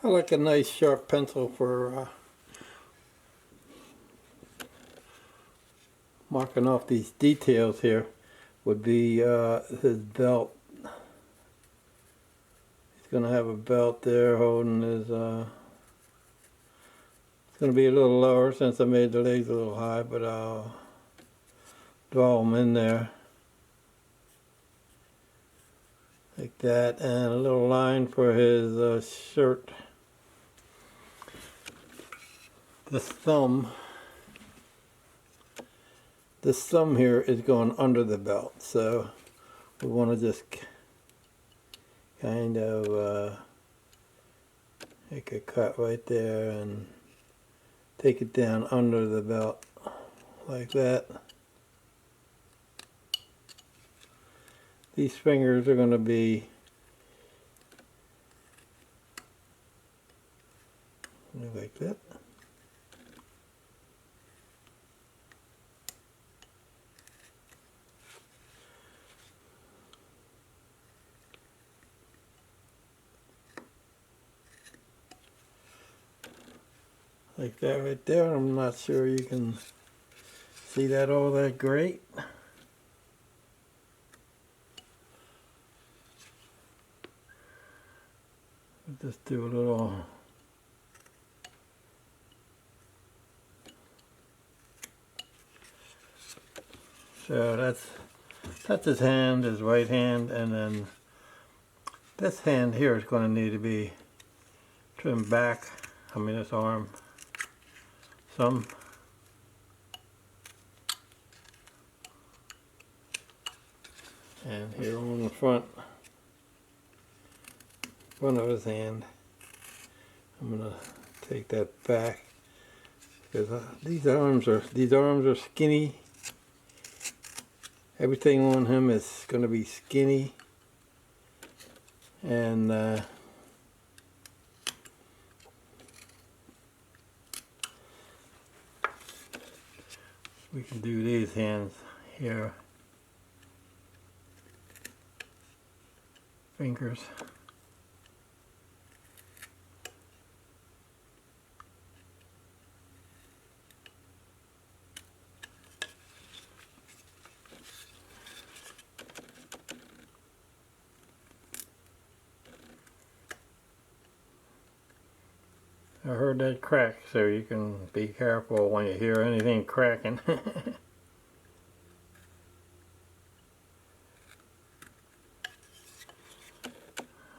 I like a nice sharp pencil for marking off these details here. Would be his belt. He's going to have a belt there holding his, it's going to be a little lower since I made the legs a little high, but I'll draw them in there like that, and a little line for his shirt. This thumb here is going under the belt, so we want to just kind of make a cut right there and take it down under the belt like that. These fingers are going to be like that. Like that right there. I'm not sure you can see that all that great. Just do a little so that's his hand, his right hand, and then this hand here is going to need to be trimmed back. I mean this arm some. And here on the front of his hand, I'm going to take that back because these arms are skinny. Everything on him is going to be skinny, and we can do these hands here, fingers. I heard that crack, so you can be careful when you hear anything cracking.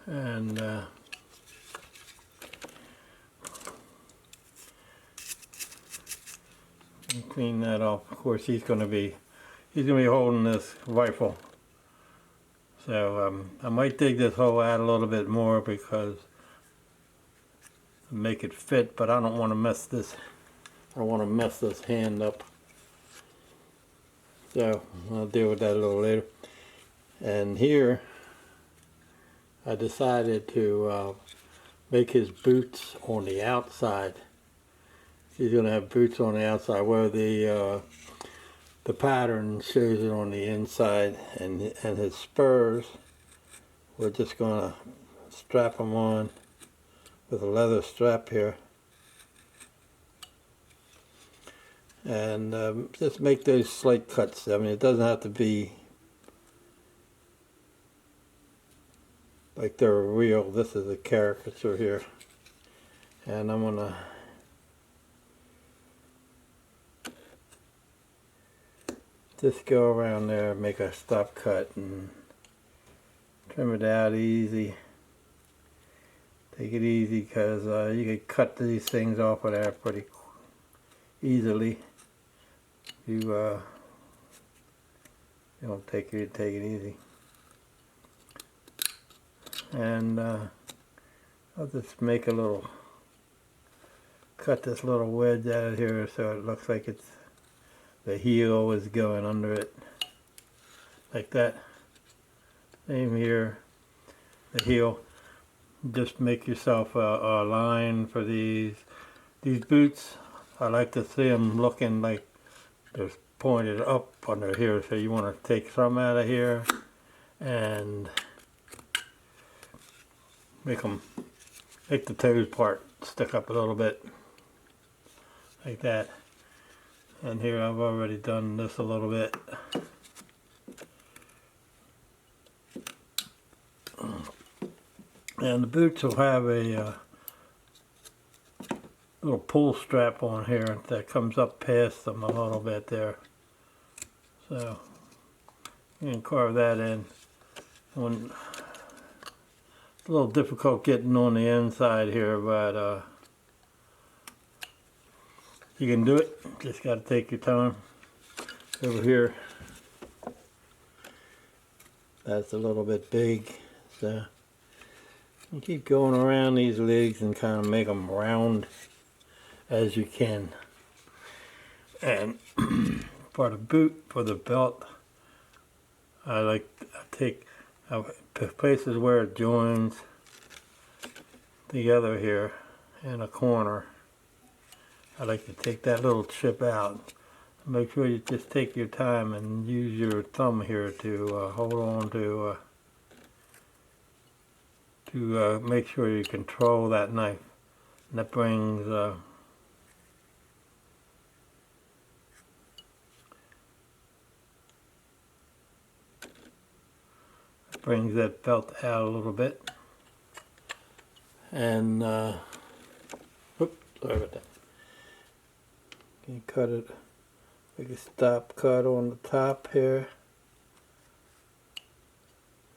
And clean that off. Of course, he's going to be holding this rifle, so I might dig this hole out a little bit more because make it fit, but I don't want to mess this. I don't want to mess this hand up, so I'll deal with that a little later. And here I decided to make his boots on the outside. He's going to have boots on the outside where the pattern shows it on the inside, and his spurs, we're just going to strap them on with a leather strap here, and just make those slight cuts. I mean, it doesn't have to be like they're real. This is a caricature here, and I'm gonna just go around there, make a stop cut, and trim it out easy. Take it easy, because you can cut these things off of there pretty easily. You don't take it easy. And I'll just make a little, cut this little wedge out of here so it looks like it's, the heel is going under it, like that. Same here, the heel. Just make yourself a line for these boots. I like to see them looking like they're pointed up under here, so you want to take some out of here and make them make the toes part stick up a little bit, like that. And here I've already done this a little bit. And the boots will have a little pull strap on here that comes up past them a little bit there. So you can carve that in. It's a little difficult getting on the inside here, but you can do it. Just got to take your time. Over here, that's a little bit big, so you keep going around these legs and kind of make them round as you can. And for the boot, for the belt, I take places where it joins together here in a corner. I like to take that little chip out. Make sure you just take your time and use your thumb here to hold on to make sure you control that knife. And that brings that belt out a little bit. And oops, sorry about that. You can cut it, make a stop cut on the top here,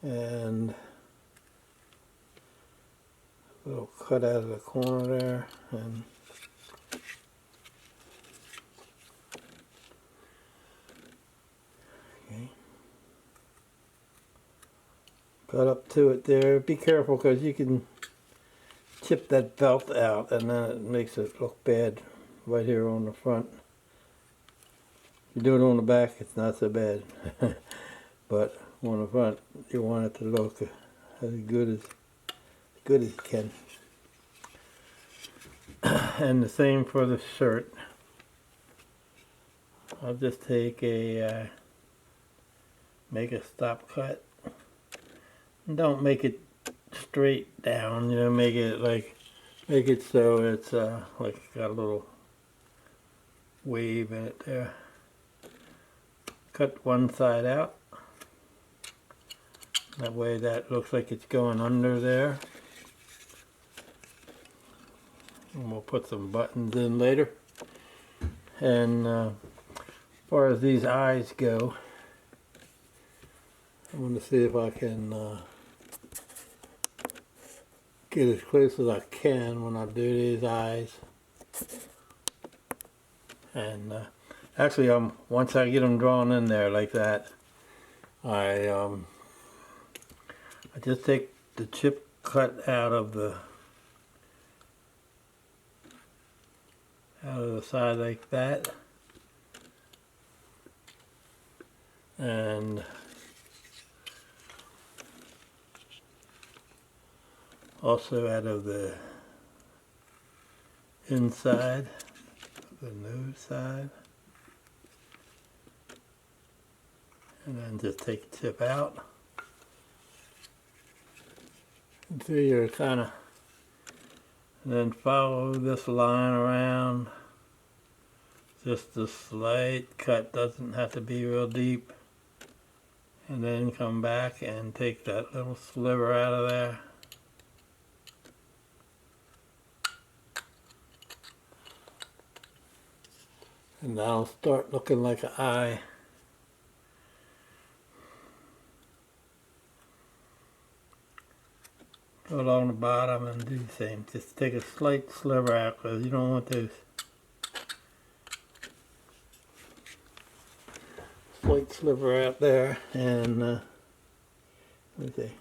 and a little cut out of the corner there, and okay. Cut up to it there. Be careful because you can chip that belt out and then it makes it look bad right here on the front. If you do it on the back, it's not so bad. But on the front, you want it to look as good as you can. And the same for the shirt. I'll just take make a stop cut. And don't make it straight down, you know, make it so it's like got a little wave in it there. Cut one side out. That way that looks like it's going under there. And we'll put some buttons in later. And as far as these eyes go, I'm going to see if I can get as close as I can when I do these eyes. And actually, once I get them drawn in there like that, I just take the chip cut out of the side like that, and also out of the inside, the nose side, and then just take the tip out. So you're kind of, and then follow this line around. Just a slight cut, doesn't have to be real deep. And then come back and take that little sliver out of there. And that'll start looking like an eye. Go along the bottom and do the same. Just take a slight sliver out because you don't want those slight sliver out there. And let me see.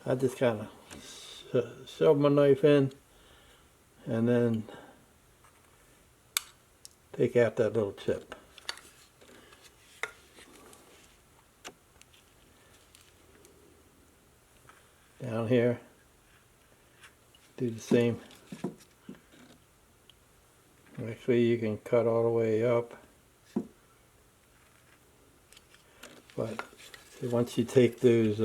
I just kind of shove my knife in and then take out that little chip. Down here, do the same. Actually, you can cut all the way up, but once you take those,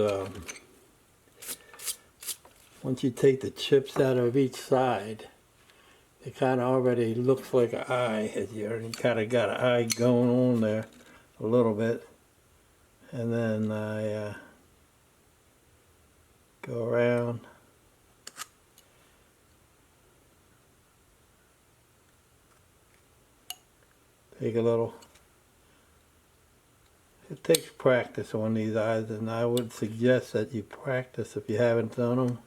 once you take the chips out of each side, it kind of already looks like an eye. You already kind of got an eye going on there a little bit. And then I go around. Take a little. It takes practice on these eyes, and I would suggest that you practice if you haven't done them.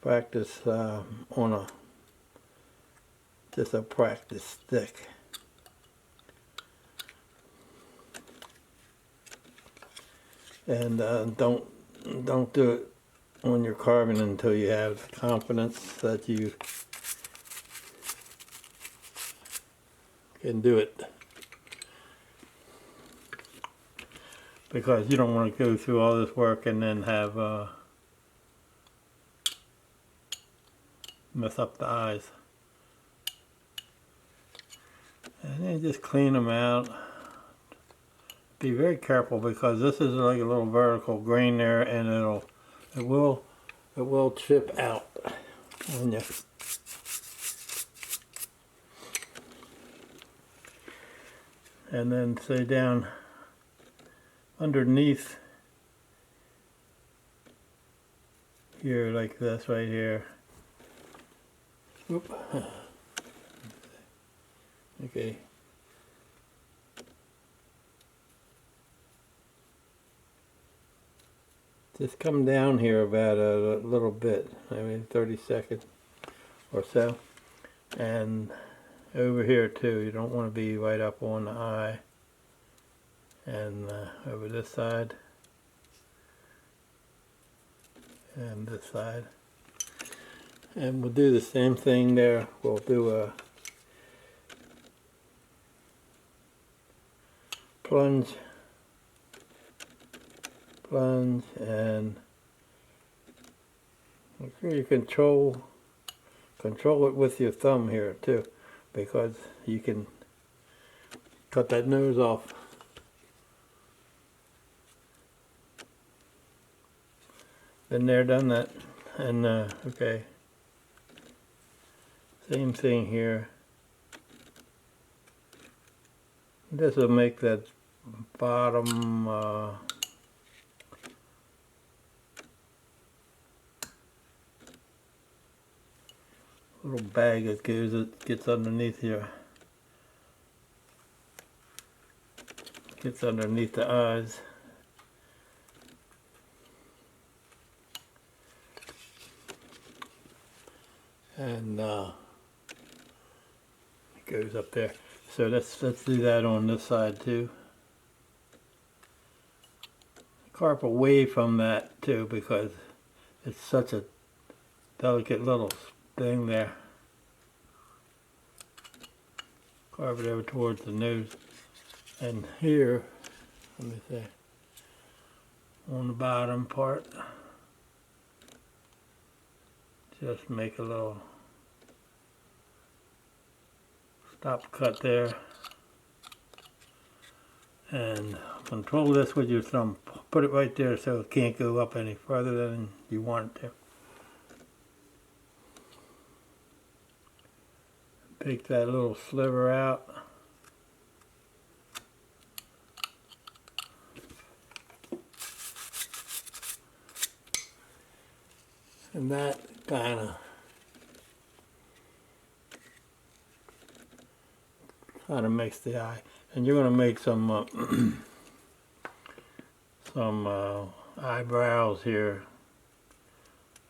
Practice on just a practice stick. And don't do it on your carbon until you have confidence that you can do it. Because you don't want to go through all this work and then have mess up the eyes. And then just clean them out. Be very careful because this is like a little vertical grain there, and it will chip out on you. And then say down underneath here like this right here. Oop. Okay. Just come down here about a little bit, maybe 30 seconds or so. And over here too, you don't want to be right up on the eye. And over this side. And this side. And we'll do the same thing there. We'll do a plunge, and make sure you control it with your thumb here too, because you can cut that nose off. Been there, done that. And okay, same thing here. This will make that bottom little bag that gets underneath here. Gets underneath the eyes. And it goes up there. So let's do that on this side too. Carve away from that too, because it's such a delicate little thing there. Carve it over towards the nose. And here, let me see, on the bottom part, just make a little stop cut there, and control this with your thumb. Put it right there so it can't go up any further than you want it to. Take that little sliver out. And that kind of makes the eye. And you're going to make some eyebrows here.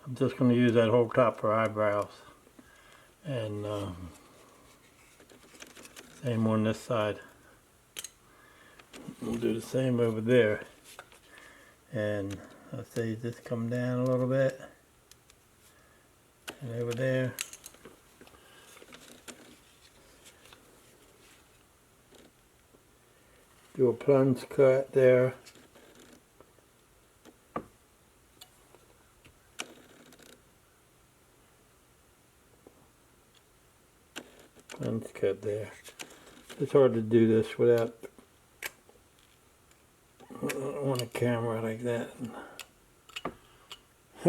I'm just going to use that whole top for eyebrows. And same on this side. We'll do the same over there. And let's say just come down a little bit. And over there. Do a plunge cut there. Plunge cut there. It's hard to do this without on a camera like that.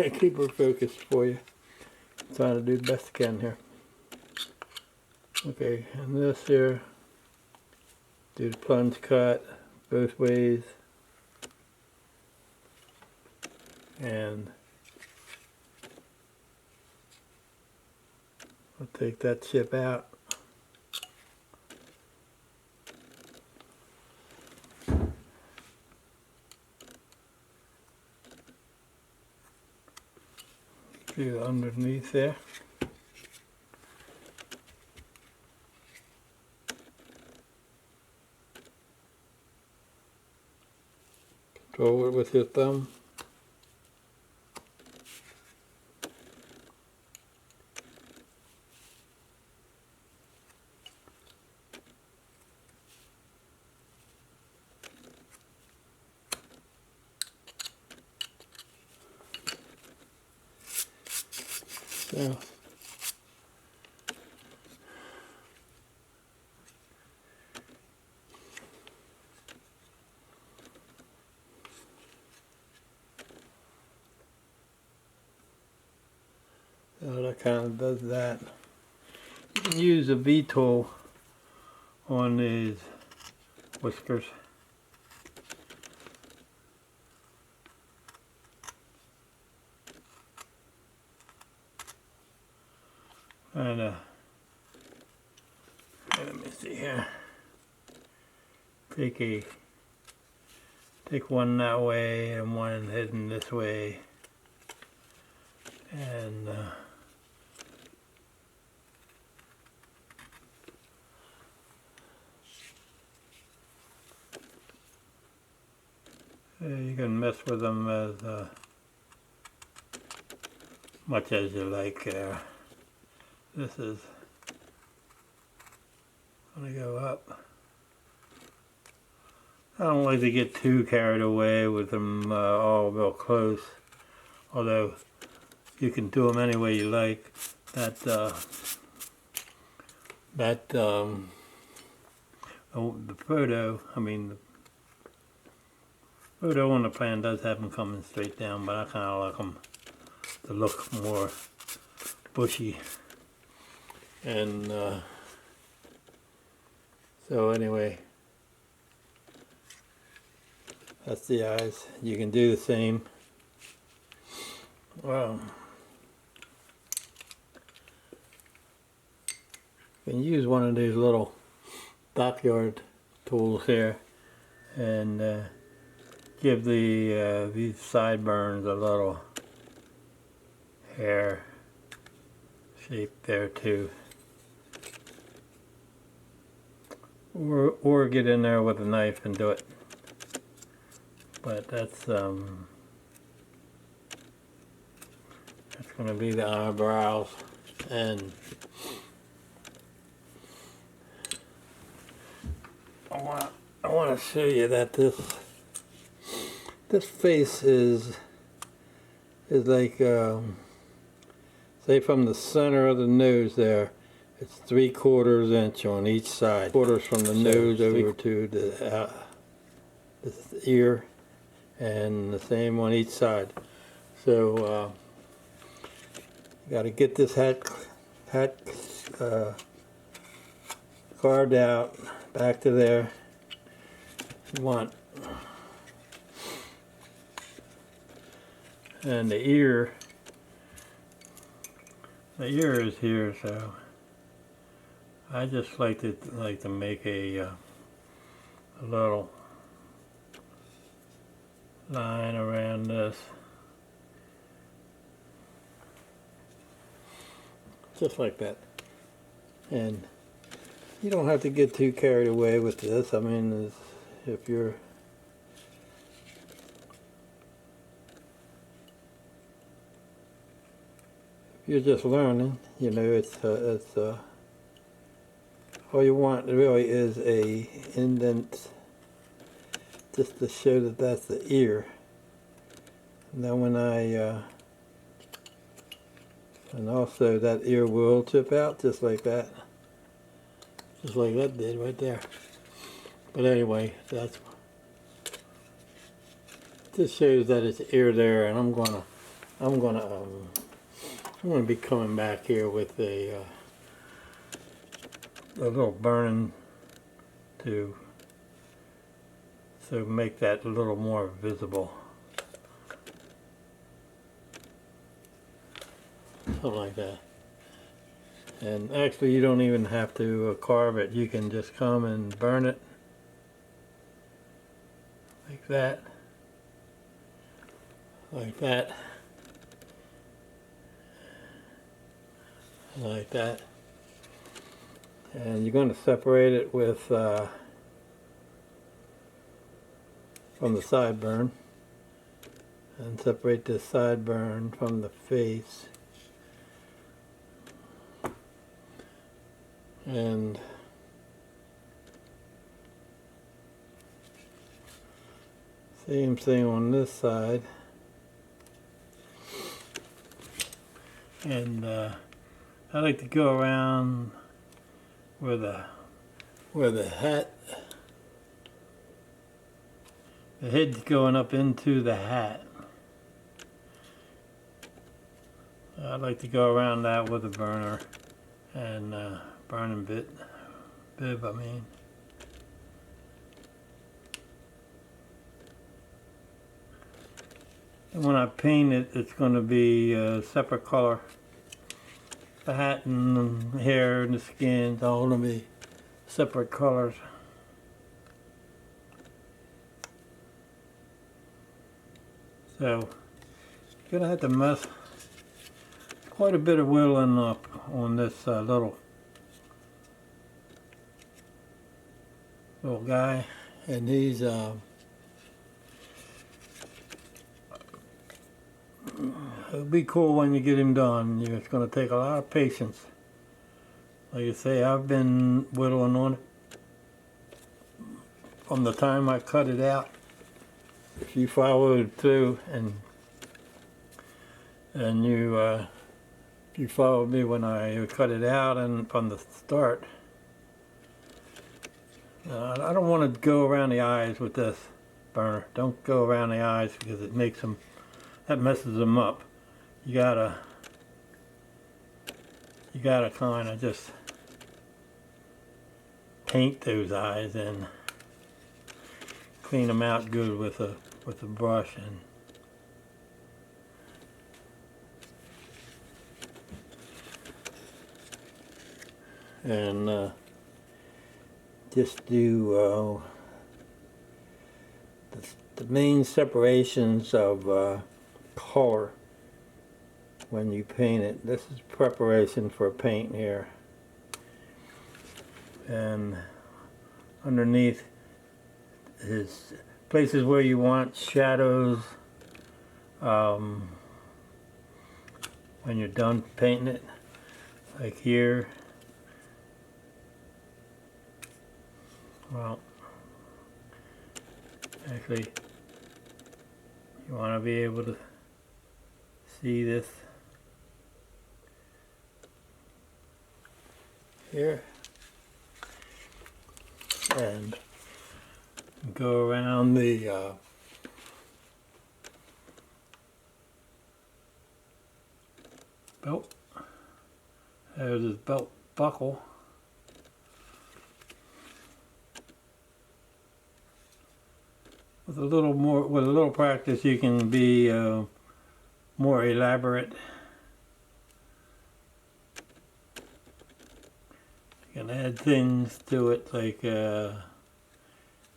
keep her focused for you. Trying to do the best I can here. Okay, and this here, do the plunge cut both ways. And I'll take that chip out. Do underneath there. Control it with your thumb. So, that kind of does that. You can use a V-tool on these whiskers. And let me see here. Take one that way and one heading this way, and you can mess with them as much as you like there. This is going to go up. I don't like to get too carried away with them all real close, although you can do them any way you like. The photo, the photo on the plan does have them coming straight down, but I kind of like them to look more bushy. And so anyway, that's the eyes. You can do the same. Well, you can use one of these little dockyard tools here and give these sideburns a little hair shape there too. Or get in there with a knife and do it. But that's going to be the eyebrows, and I want to show you that this face is like say from the center of the nose there, it's 3/4 inch on each side. Quarters from the nose over to the ear, and the same on each side. So you got to get this hat carved out back to there. You want, and the ear is here, so I just like to make a little line around this, just like that. And you don't have to get too carried away with this. If you're just learning, it's all you want really is a indent, just to show that that's the ear. And then when and also that ear will tip out just like that did right there. But anyway, just shows that it's ear there, and I'm gonna I'm gonna be coming back here with a little burning to make that a little more visible, something like that. And actually, you don't even have to carve it. You can just come and burn it like that, like that, like that. And you're going to separate it with from the sideburn, and separate the sideburn from the face. And same thing on this side. And I like to go around where the head's going up into the hat. I like to go around that with a burner and burning bib, I mean. And when I paint it, it's going to be a separate color. The hat and the hair and the skin, it's all going to be separate colors. So you're going to have to mess quite a bit of whittling up on this little guy, and these it'll be cool when you get him done. It's going to take a lot of patience. Like I say, I've been whittling on it from the time I cut it out. If you followed through and you followed me when I cut it out and from the start, I don't want to go around the eyes with this burner. Don't go around the eyes because it makes them, that messes them up. You gotta kind of just paint those eyes and clean them out good with a brush, and just do the main separations of color when you paint it. This is preparation for paint here, and underneath is places where you want shadows when you're done painting it, like here. Well, actually, you want to be able to see this here, and go around the belt. There's this belt buckle. With a little practice, you can be more elaborate. You can add things to it, like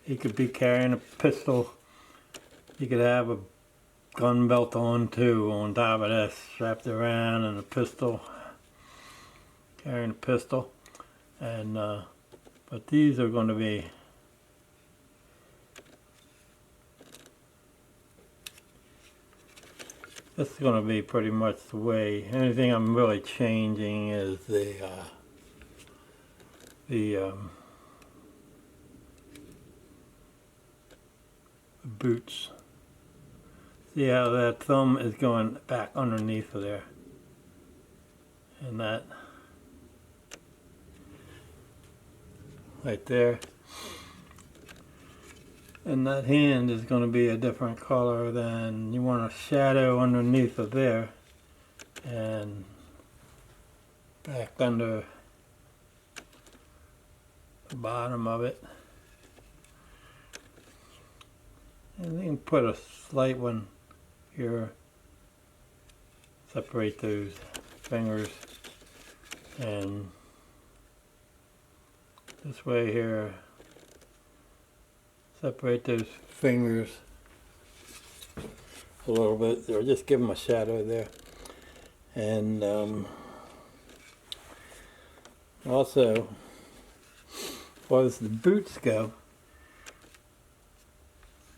he could be carrying a pistol. You could have a gun belt on too, on top of this, strapped around, and a pistol, carrying a pistol. And but these are going to be, this is going to be pretty much the way. Anything I'm really changing is the boots. See how that thumb is going back underneath of there, and that right there. And that hand is going to be a different color than, you want a shadow underneath of there and back under the bottom of it. And you can put a slight one here, separate those fingers, and this way here, separate those fingers a little bit, or just give them a shadow there. And also, as far as the boots go,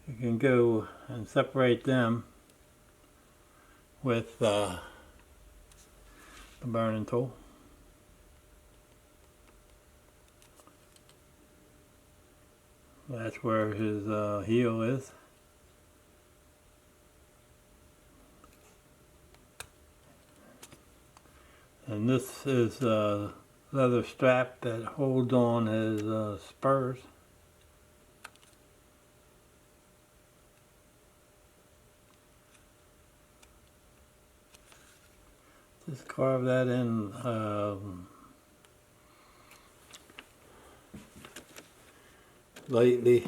you can go and separate them with the burning tool. That's where his heel is. And this is a leather strap that holds on his spurs. Just carve that in lightly.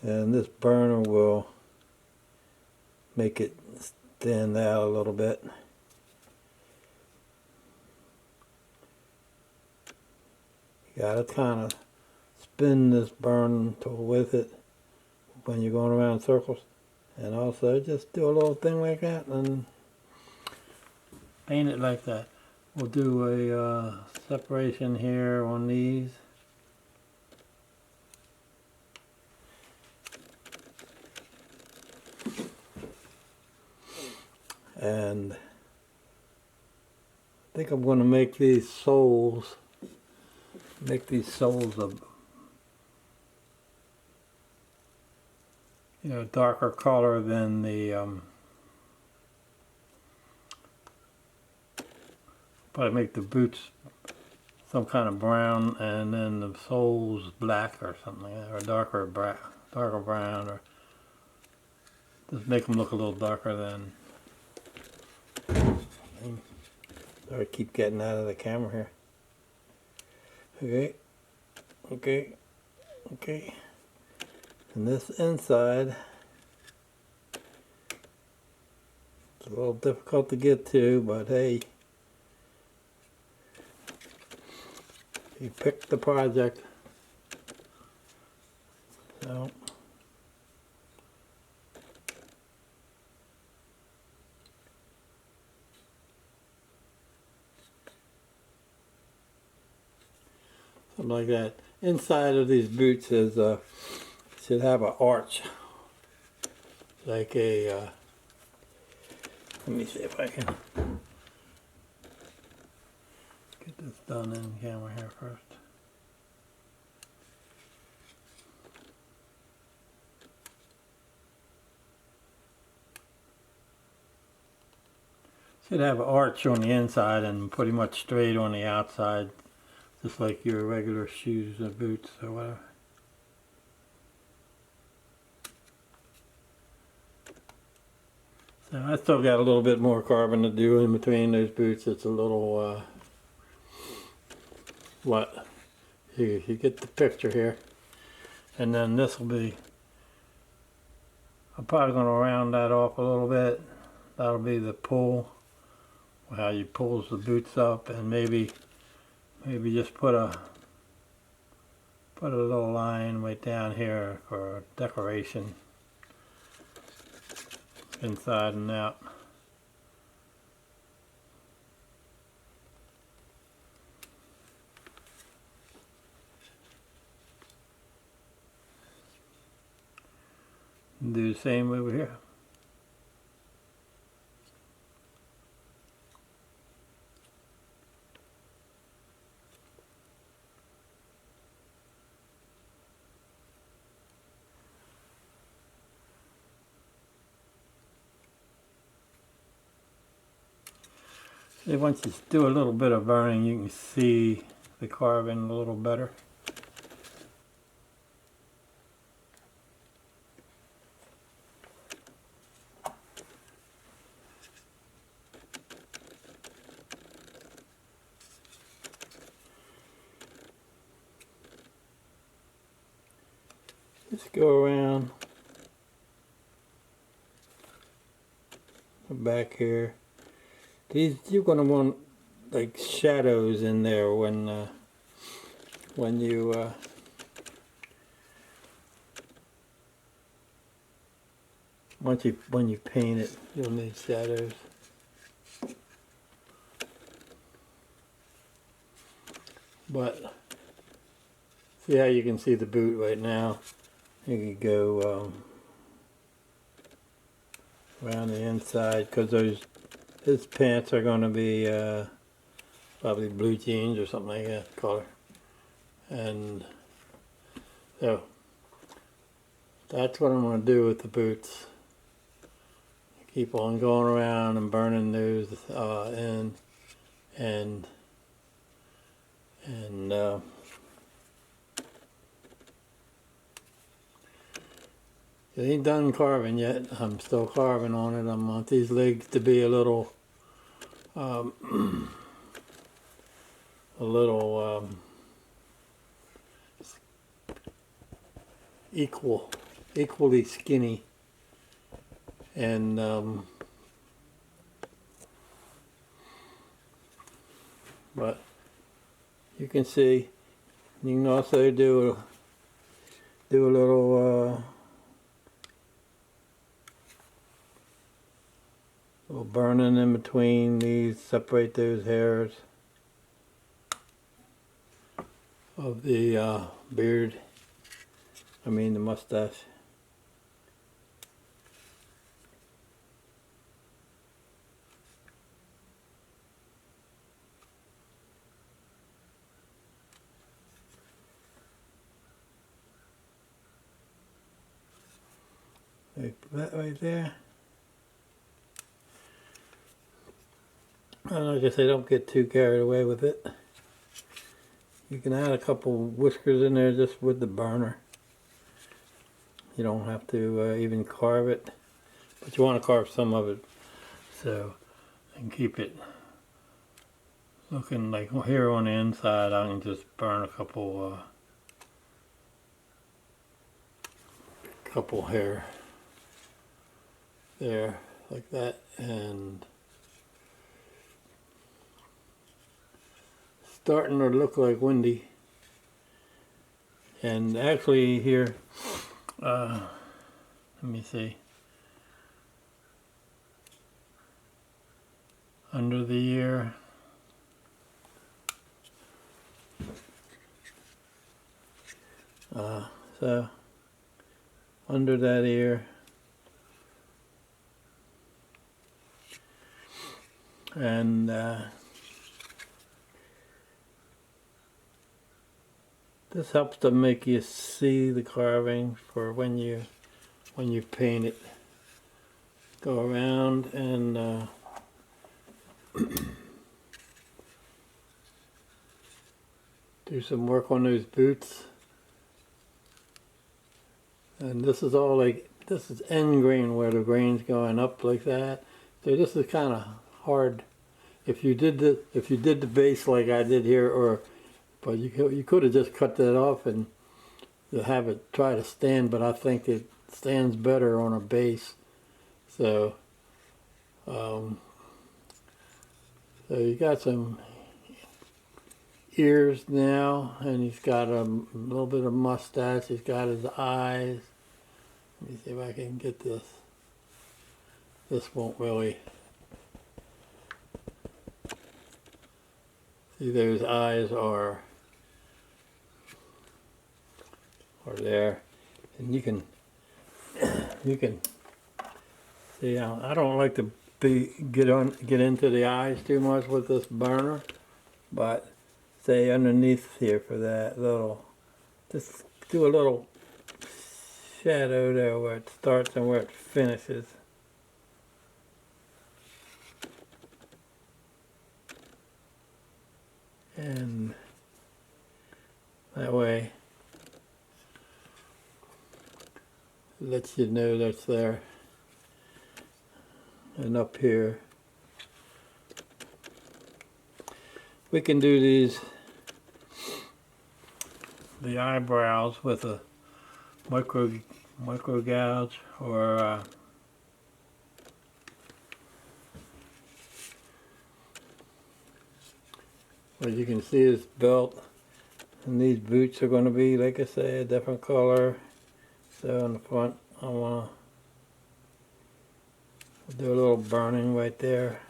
And this burner will make it stand out a little bit. You gotta kind of spin this burn tool with it when you're going around in circles. And also just do a little thing like that and paint it like that. We'll do a separation here on these. And I think I'm going to make these soles of, darker color than the probably make the boots some kind of brown, and then the soles black or something like that, or darker brown, or just make them look a little darker than. Sorry, keep getting out of the camera here. Okay. And this inside, it's a little difficult to get to, but hey, you picked the project. So something like that. Inside of these boots is should have an arch, like a. Let me see if I can get this done in camera here first. Should have an arch on the inside and pretty much straight on the outside, just like your regular shoes and boots or whatever. So I still got a little bit more carving to do in between those boots. It's a little, you get the picture here. And then this will be, I'm probably going to round that off a little bit. That'll be the pull, how you pulls the boots up, and maybe just put a little line right down here for decoration, inside and out. And do the same over here. Once you do a little bit of burning, you can see the carving a little better. Just go around the back here. These, you're going to want like shadows in there when you when you paint it. You'll need shadows. But see how you can see the boot right now. You can go around the inside, because his pants are going to be probably blue jeans or something like that color. And so that's what I'm going to do with the boots. Keep on going around and burning those in, and it ain't done carving yet. I'm still carving on it. I want these legs to be a little equally skinny, and but you can see, you can also do a little burning in between these, separate those hairs of the beard, I mean the mustache. Like that right there. And like I say, don't get too carried away with it. You can add a couple whiskers in there just with the burner. You don't have to even carve it, but you want to carve some of it, so and keep it looking like here on the inside. I can just burn a couple hair there like that, and starting to look like Wendy. And actually here, let me see, under the ear, so under that ear, and this helps to make you see the carving for when you paint it. Go around and do some work on those boots. And this is all like, this is end grain where the grain's going up like that. So this is kind of hard. If you did the base like I did here, but you could have just cut that off and have it try to stand, but I think it stands better on a base. So so you got some ears now, and he's got a little bit of mustache. He's got his eyes. Let me see if I can get this. This won't really. See, those eyes are there, and you can see. I don't like to get into the eyes too much with this burner, but say underneath here for that little, just do a little shadow there where it starts and where it finishes. and that way it lets you know that's there. And up here we can do the eyebrows with a micro gouge, or what you can see is belt, and these boots are going to be, like I say, a different color. So in the front I want to do a little burning right there.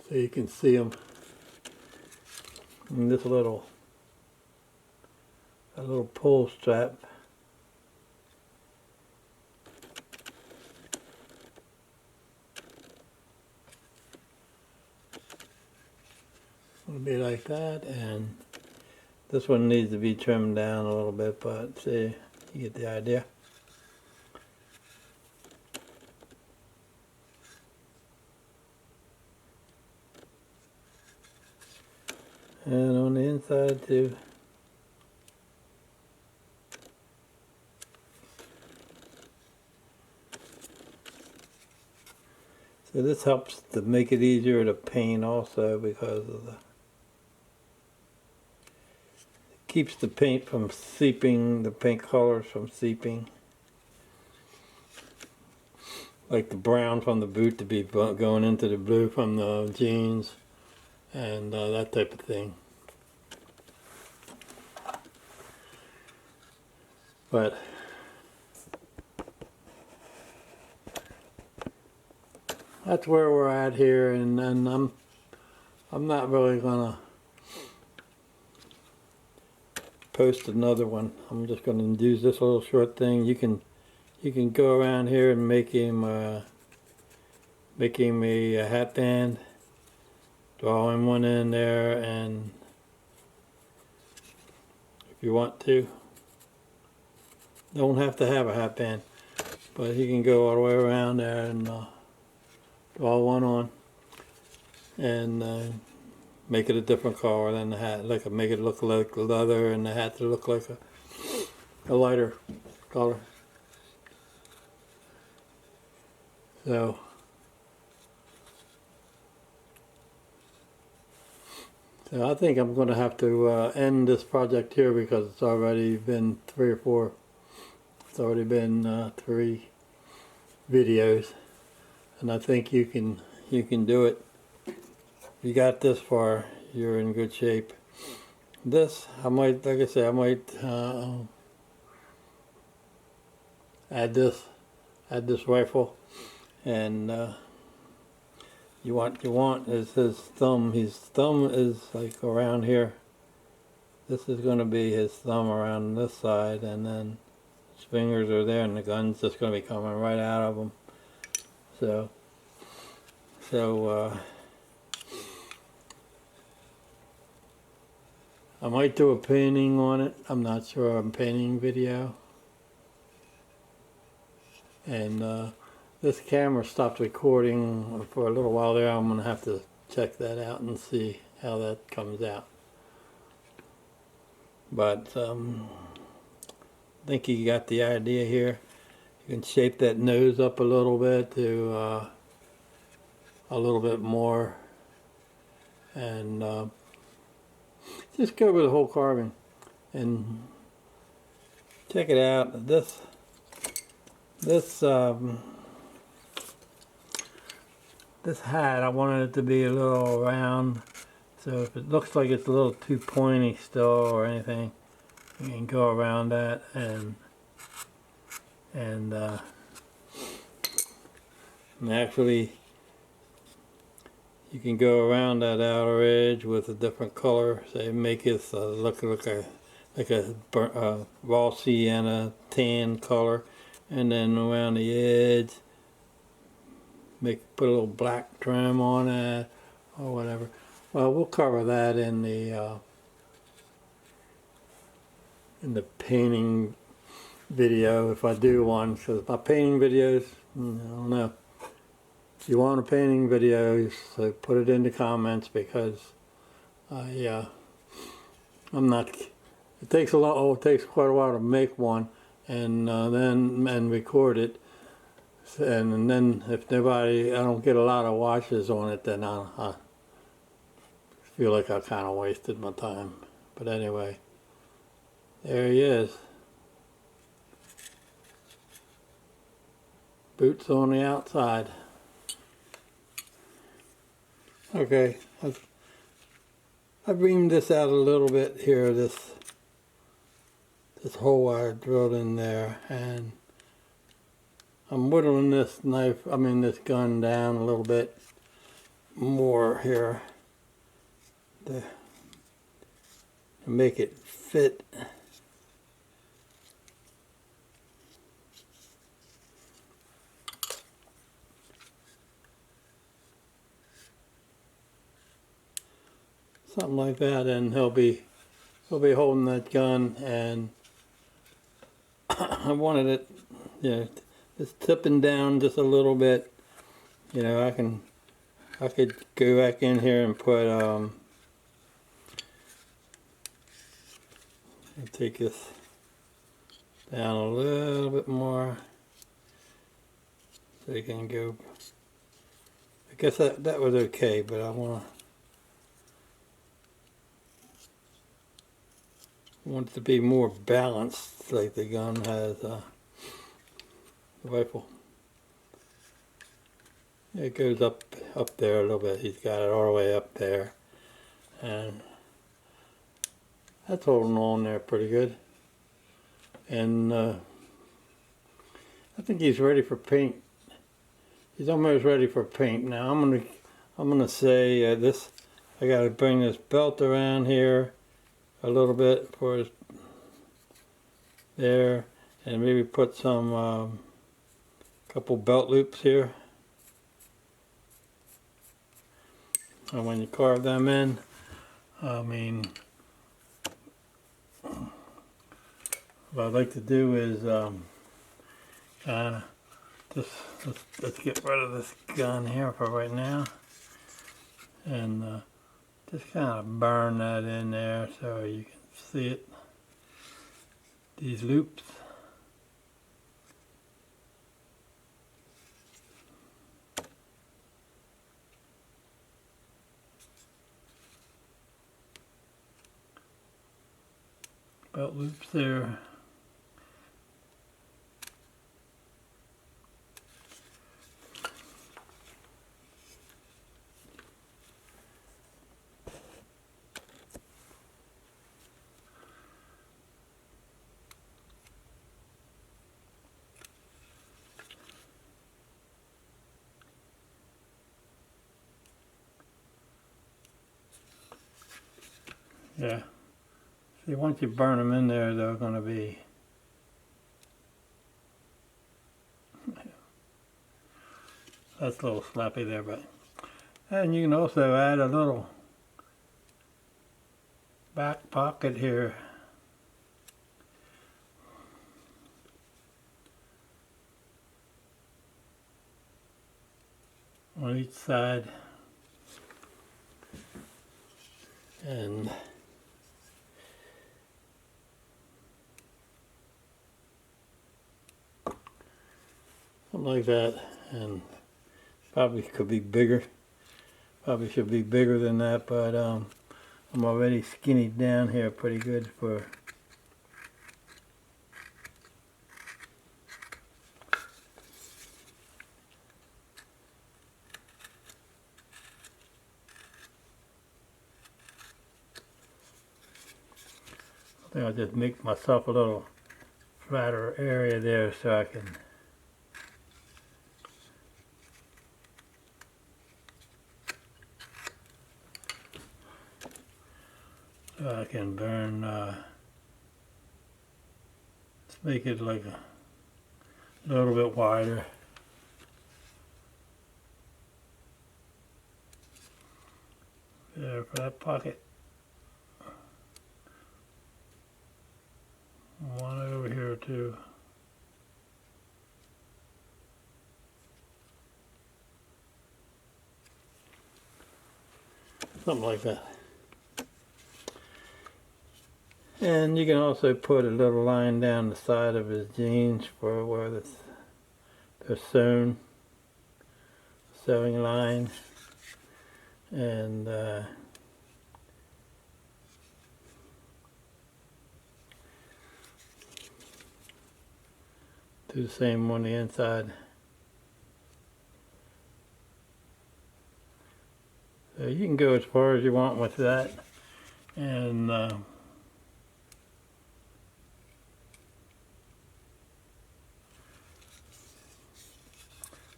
So you can see them. And this little pull strap. It'll be like that, and this one needs to be trimmed down a little bit, but see, you get the idea. And on the inside too. So this helps to make it easier to paint also, because of keeps the paint from seeping, the paint colors from seeping. Like the brown from the boot to be going into the blue from the jeans, and that type of thing. But that's where we're at here, and I'm not really gonna post another one. I'm just gonna use this little short thing. You can go around here and make him a hat band. Draw him one in there, and if you want to, don't have to have a hat band, but you can go all the way around there and draw one on, and make it a different color than the hat. Like make it look like leather, and the hat to look like a lighter color. So I think I'm going to have to end this project here, because it's already been 3 or 4. It's already been 3 videos, and I think you can do it. If you got this far, you're in good shape. This, I might, like I said, I might add this rifle, and you want is his thumb. His thumb is like around here. This is going to be his thumb around this side, and then his fingers are there, and the gun's just going to be coming right out of him. So I might do a painting on it. I'm not sure. A painting video. And this camera stopped recording for a little while there. I'm going to have to check that out and see how that comes out. But I think you got the idea here. You can shape that nose up a little bit to a little bit more, and just go over the whole carving and check it out. This hat, I wanted it to be a little round, so if it looks like it's a little too pointy still or anything, you can go around that, and actually you can go around that outer edge with a different color. Say make it look like a raw sienna tan color, and then around the edge put a little black trim on it or whatever. Well, we'll cover that in the painting video if I do one, because my painting videos, I don't know. if you want a painting video, so put it in the comments, because I'm not. It takes a lot. Oh, it takes quite a while to make one, and then record it, and then if I don't get a lot of watches on it, then I feel like I kind of wasted my time. But anyway, there he is. Boots on the outside. Okay, I've reamed this out a little bit here, this hole I drilled in there, and I'm whittling this this gun down a little bit more here to make it fit. Something like that, and he'll be holding that gun, and I wanted it, just tipping down just a little bit. I could go back in here and put take this down a little bit more so you can go. I guess that was okay, but I want it to be more balanced, like the gun has, the rifle. It goes up there a little bit. He's got it all the way up there, and that's holding on there pretty good. And I think he's ready for paint. He's almost ready for paint now. I'm gonna say this. I got to bring this belt around here a little bit for his there, and maybe put some couple belt loops here. And when you carve them in, what I'd like to do is let's get rid of this gun here for right now, and just kind of burn that in there so you can see it. These loops. Belt loops there. Yeah. See, once you burn them in there, they're going to be that's a little slappy there, but and you can also add a little back pocket here. On each side, and something like that, and probably could be bigger. Probably should be bigger than that, but I'm already skinnied down here pretty good for. I think I'll just make myself a little flatter area there so I can burn, let's make it like a little bit wider. There for that pocket. One over here too. something like that. And you can also put a little line down the side of his jeans for where they're sewn, sewing line, and do the same on the inside. So you can go as far as you want with that, and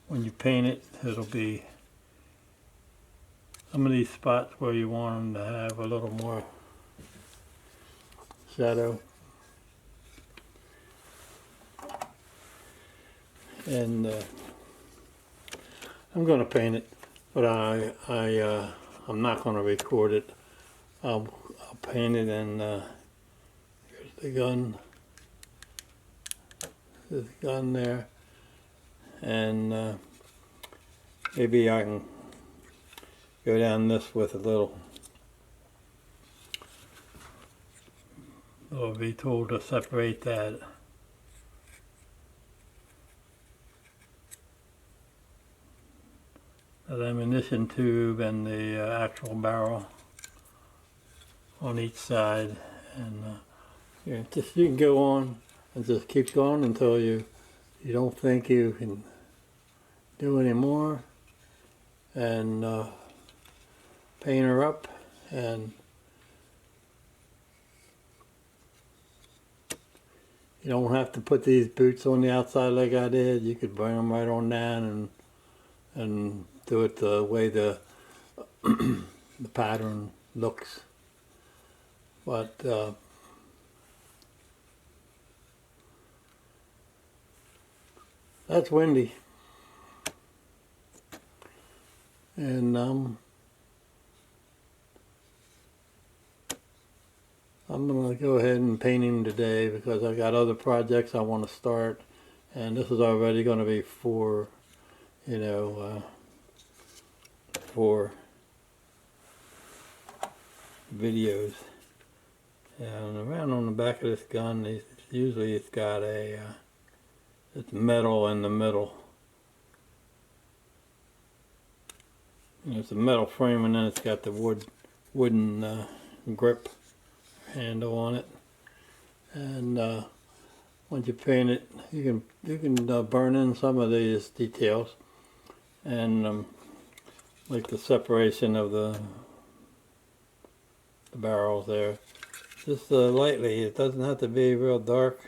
when you paint it, it'll be some of these spots where you want them to have a little more shadow. And I'm going to paint it, but I'm not going to record it. I'll paint it, and here's the gun. There's a gun there, and maybe I can go down this with a little V-tool to separate that. The ammunition tube and the actual barrel on each side, and you can go on and just keep going until you don't think you can do any more, and paint her up. And you don't have to put these boots on the outside like I did. You could bring them right on down and do it the way the the pattern looks. But that's windy, and I'm gonna go ahead and paint him today because I got other projects I want to start, and this is already going to be 4 videos. And around on the back of this gun, usually it's got a it's metal in the middle. It's a metal frame, and then it's got the wooden grip handle on it. And once you paint it, you can burn in some of these details, and like the separation of the barrels there, just lightly. It doesn't have to be real dark.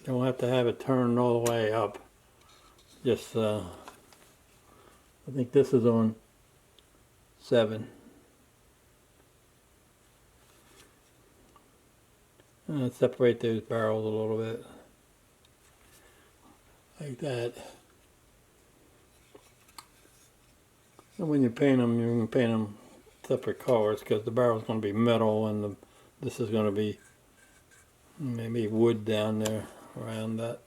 You don't have to have it turned all the way up. Just I think this is on 7. Separate those barrels a little bit like that. And when you paint them, you can paint them separate colors, because the barrel is going to be metal, and this is going to be maybe wood down there around that.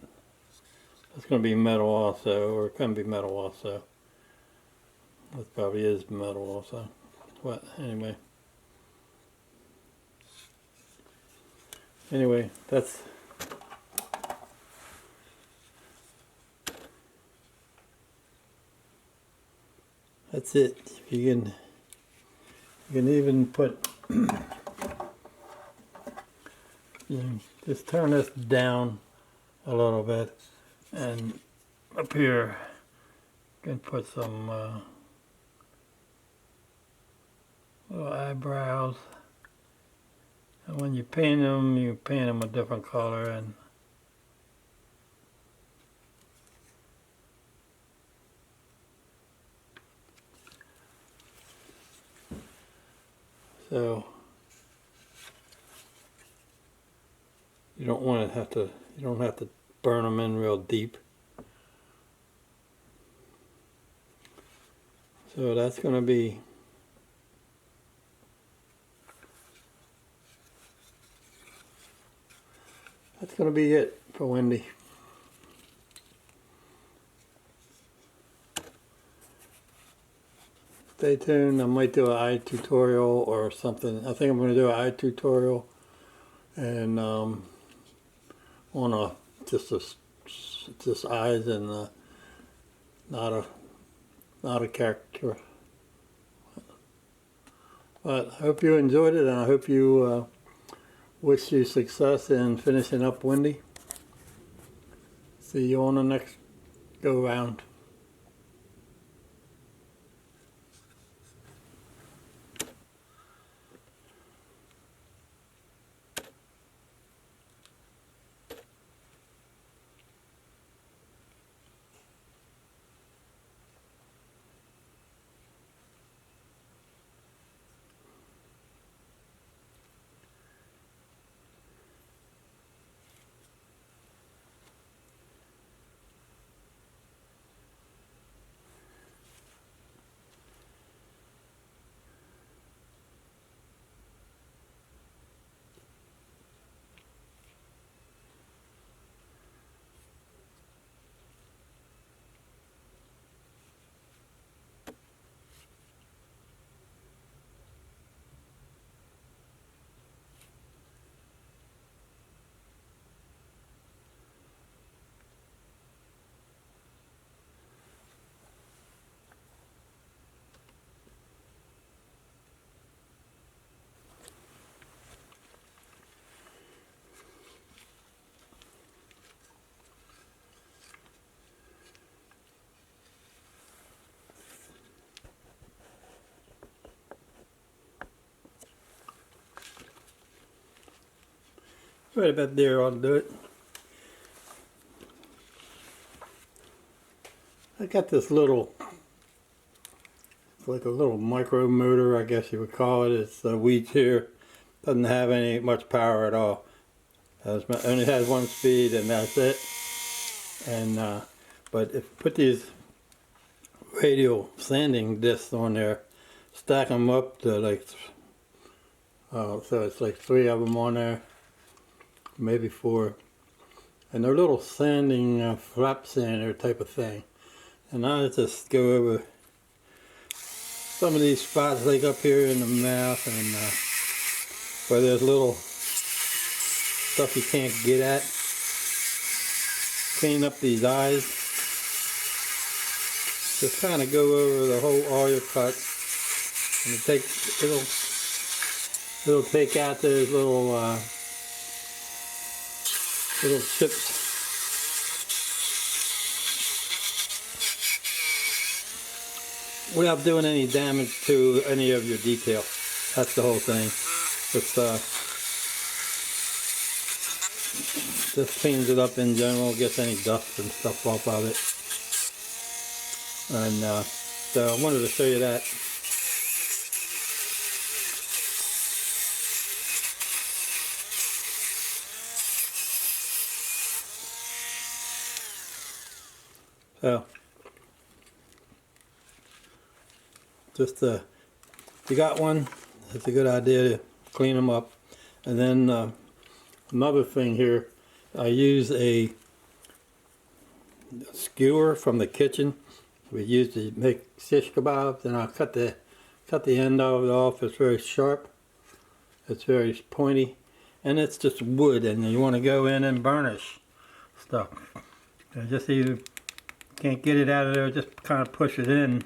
It's going to be metal also, or it can be metal also. That probably is metal also. What? Anyway, that's it. You can even put just turn this down a little bit, and up here you can put some little eyebrows. And when you paint them, you paint them a different color, and so you don't have to burn them in real deep. So that's going to be it for Wendy. stay tuned. I might do an eye tutorial or something. I think I'm going to do an eye tutorial, and on a just eyes and not a caricature. But I hope you enjoyed it, and I hope you wish you success in finishing up Wendy. See you on the next go round. Right about there, I'll do it. I got this little, it's like a little micro motor, I guess you would call it. It's the weeds here. Doesn't have any much power at all. Only has one speed, and that's it. And but if put these radial sanding discs on there, stack them up to like, so it's like 3 of them on there, maybe 4, and they're little sanding flap sander type of thing. And I'll just go over some of these spots, like up here in the mouth, and where there's little stuff you can't get at. Clean up these eyes. Just kind of go over all your cuts, and it'll take out those little chips. Without doing any damage to any of your detail. That's the whole thing. Just cleans it up in general, gets any dust and stuff off of it. And so I wanted to show you that. So just if you got one, it's a good idea to clean them up. And then another thing here, I use a skewer from the kitchen. We used to make shish kebabs, and I cut the end of it off. It's very sharp. It's very pointy, and it's just wood. And you want to go in and burnish stuff. And just either can't get it out of there, just kind of push it in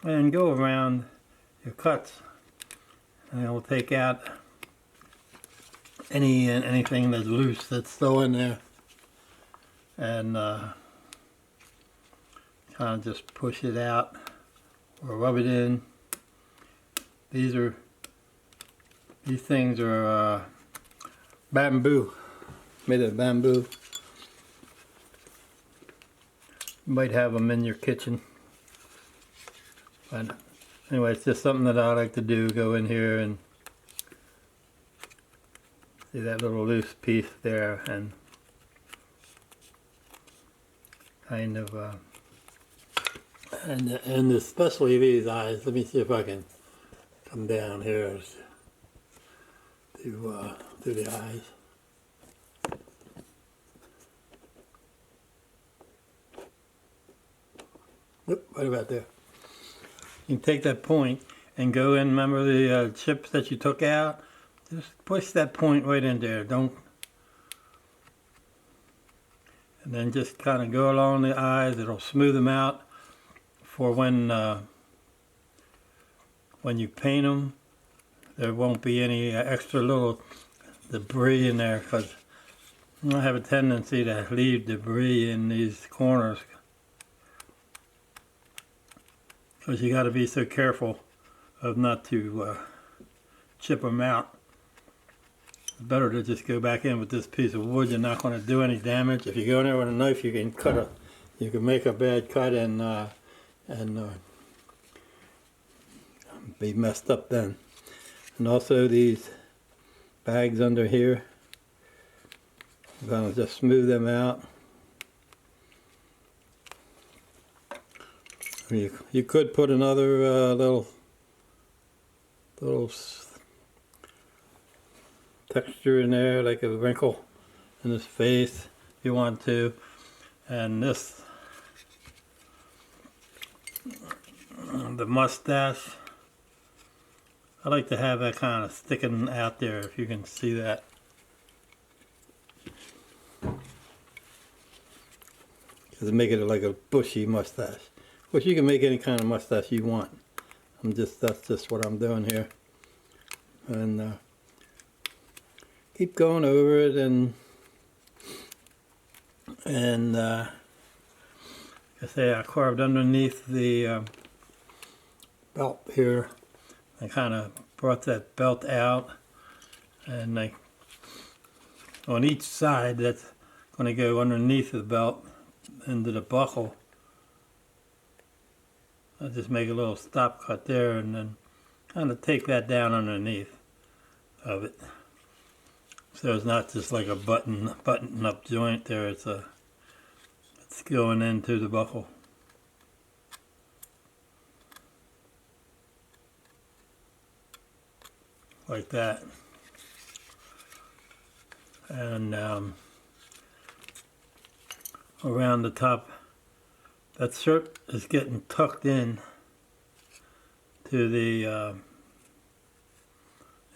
and go around your cuts, and it will take out anything that's loose that's still in there, and kind of just push it out or rub it in. These things are bamboo, made of bamboo. You might have them in your kitchen. But anyway, it's just something that I like to do, go in here and see that little loose piece there, and kind of, and especially these eyes. Let me see if I can come down here to the eyes. Yep, right about there. you can take that point and go in, remember the chips that you took out? Just push that point right in there. Don't, and then just kind of go along the eyes. It'll smooth them out for when you paint them. There won't be any extra little debris in there, because I have a tendency to leave debris in these corners, because you got to be so careful of not to chip them out. It's better to just go back in with this piece of wood. You're not going to do any damage. If you go in there with a knife, you can make a bad cut and be messed up then. And also these bags under here, I'm going to just smooth them out. You could put another little texture in there, like a wrinkle in his face if you want to. And this, the mustache, I like to have that kind of sticking out there, if you can see that. Just make it like a bushy mustache. Of course, you can make any kind of mustache you want. That's just what I'm doing here. And keep going over it, and like I say, I carved underneath the belt here. I kind of brought that belt out, and on each side that's going to go underneath the belt into the buckle. I'll just make a little stop cut there, and then kind of take that down underneath of it. So it's not just like a button up joint there. It's going into the buckle. Like that. And around the top, that shirt is getting tucked in to the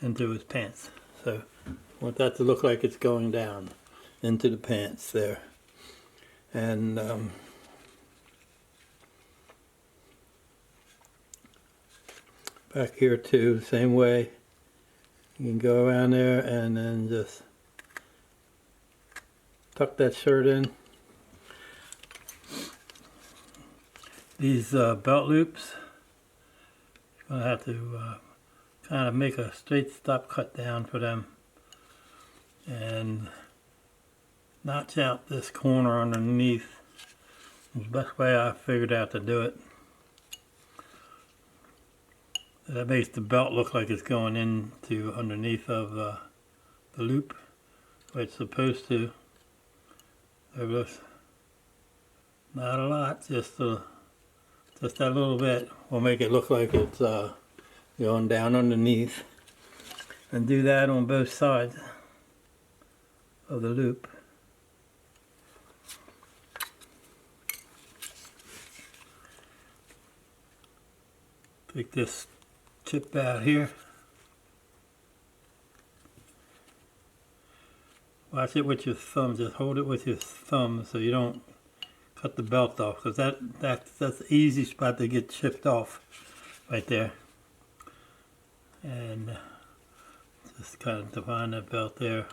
into his pants. So I want that to look like it's going down into the pants there. And back here too, same way. You can go around there and then just tuck that shirt in. These belt loops, you're going to have to kind of make a straight stop cut down for them and notch out this corner underneath. It's the best way I figured out to do it. That makes the belt look like it's going into underneath of the loop, where it's supposed to. There goes. Not a lot, just that little bit will make it look like it's going down underneath. And do that on both sides of the loop. Take this chip out here. Watch it with your thumb. Just hold it with your thumb so you don't cut the belt off, because that's the easy spot to get chipped off right there. And just kind of define that belt there.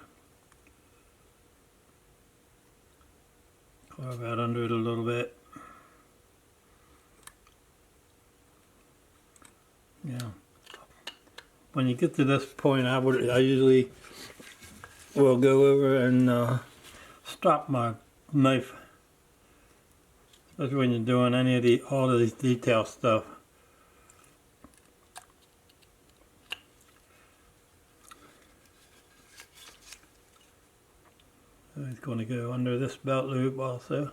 Carve out under it a little bit. Yeah. When you get to this point, I usually will go over and stop my knife, especially when you're doing any of all of these detail stuff. So it's going to go under this belt loop also.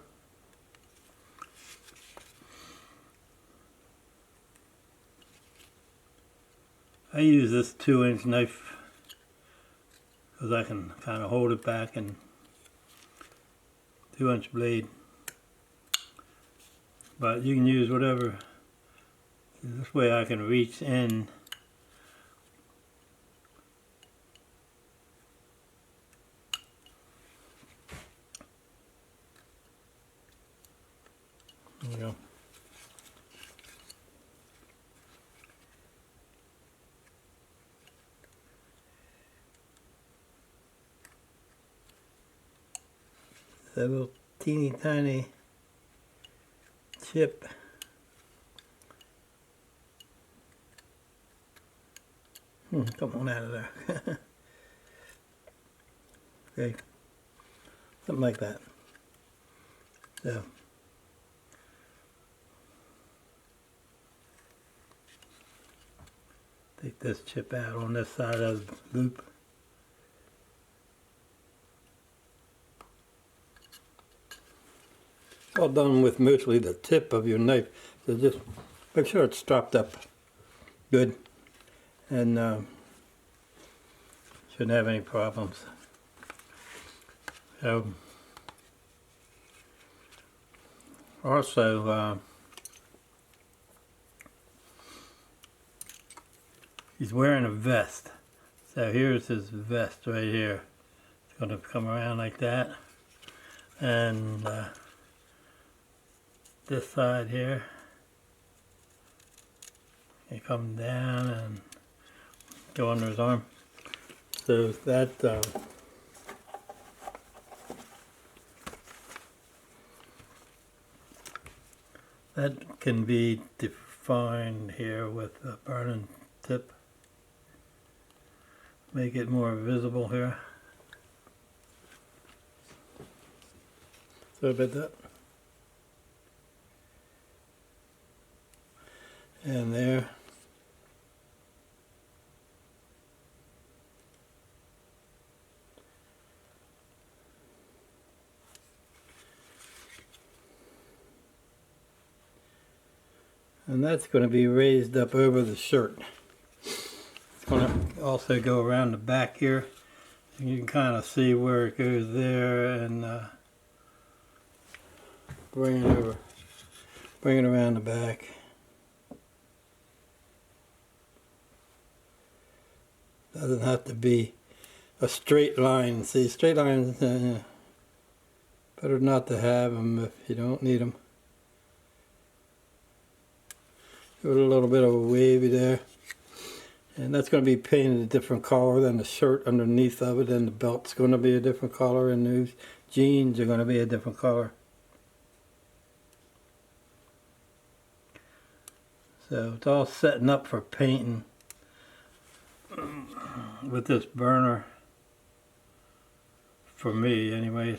I use this 2-inch knife because I can kind of hold it back, and 2-inch blade. But you can use whatever This way I can reach in there we go. That little teeny tiny chip. Come on out of there. Okay, something like that. So take this chip out on this side of the loop. All done with mostly the tip of your knife, so just make sure it's strapped up good, and shouldn't have any problems. So also he's wearing a vest, so here's his vest right here. It's going to come around like that, and this side here, you come down and go under his arm. So that that can be defined here with a burning tip. Make it more visible here. Sorry about that. And there. And that's going to be raised up over the shirt. It's going to also go around the back here. You can kind of see where it goes there, and bring it over, bring it around the back. Doesn't have to be a straight line. See, straight lines, better not to have them if you don't need them. Give it a little bit of a wavy there. And that's going to be painted a different color than the shirt underneath of it, and the belt's going to be a different color, and those jeans are going to be a different color. So it's all setting up for painting with this burner, for me anyway.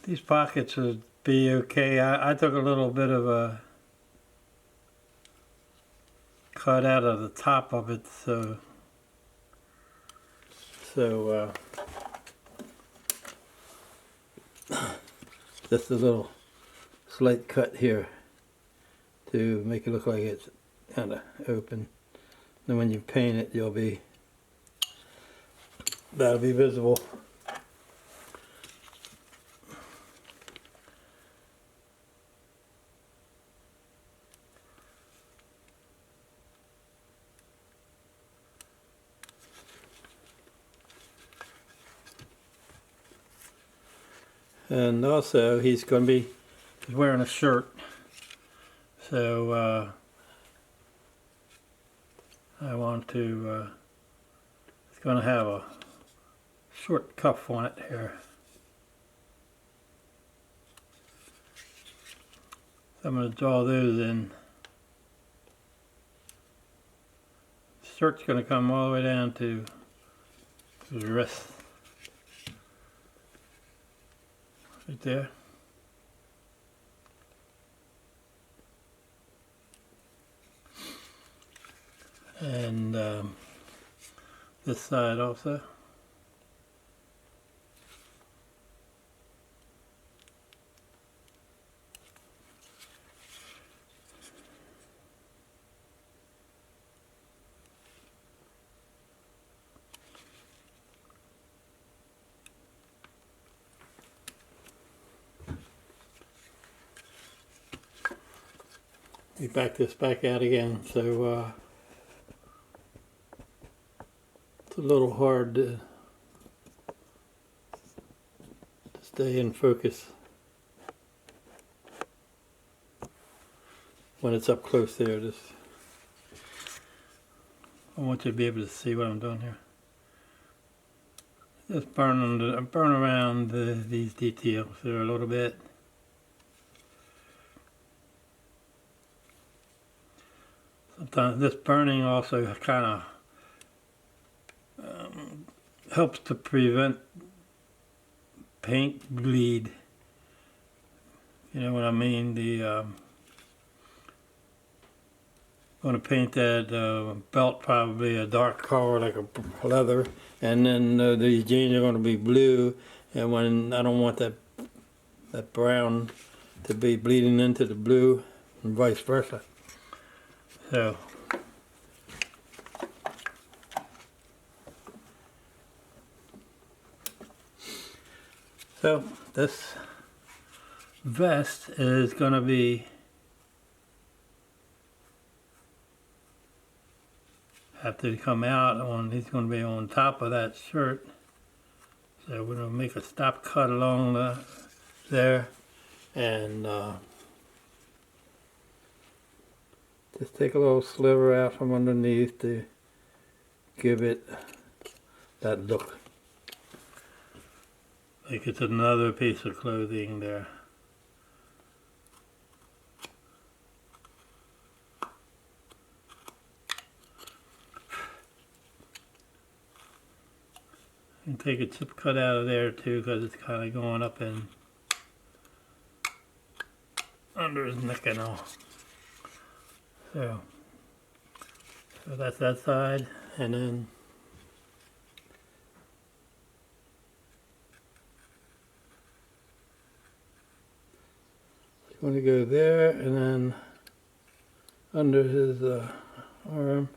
These pockets would be okay. I took a little bit of a cut out of the top of it, so just a little slight cut here to make it look like it's kind of open. Then when you paint it, that'll be visible. And also he's wearing a shirt, so I want to, it's going to have a short cuff on it here. So I'm going to draw those in. The shirt's going to come all the way down to the wrist. Right there. And this side also. We back this back out again, so it's a little hard to stay in focus when it's up close there. I want you to be able to see what I'm doing here. Just burn around these details there a little bit. Sometimes this burning also kind of helps to prevent paint bleed. You know what I mean? Going to paint that belt probably a dark color like a leather, and then these jeans are going to be blue, and when I don't want that brown to be bleeding into the blue and vice versa. So this vest is going to be after they come out on, he's going to be on top of that shirt. So we're going to make a stop cut along there, and just take a little sliver out from underneath to give it that look. Like it's another piece of clothing there. And take a tip cut out of there too, because it's kind of going up in under his neck and all. So that's that side, and then it's going to go there, and then under his arm.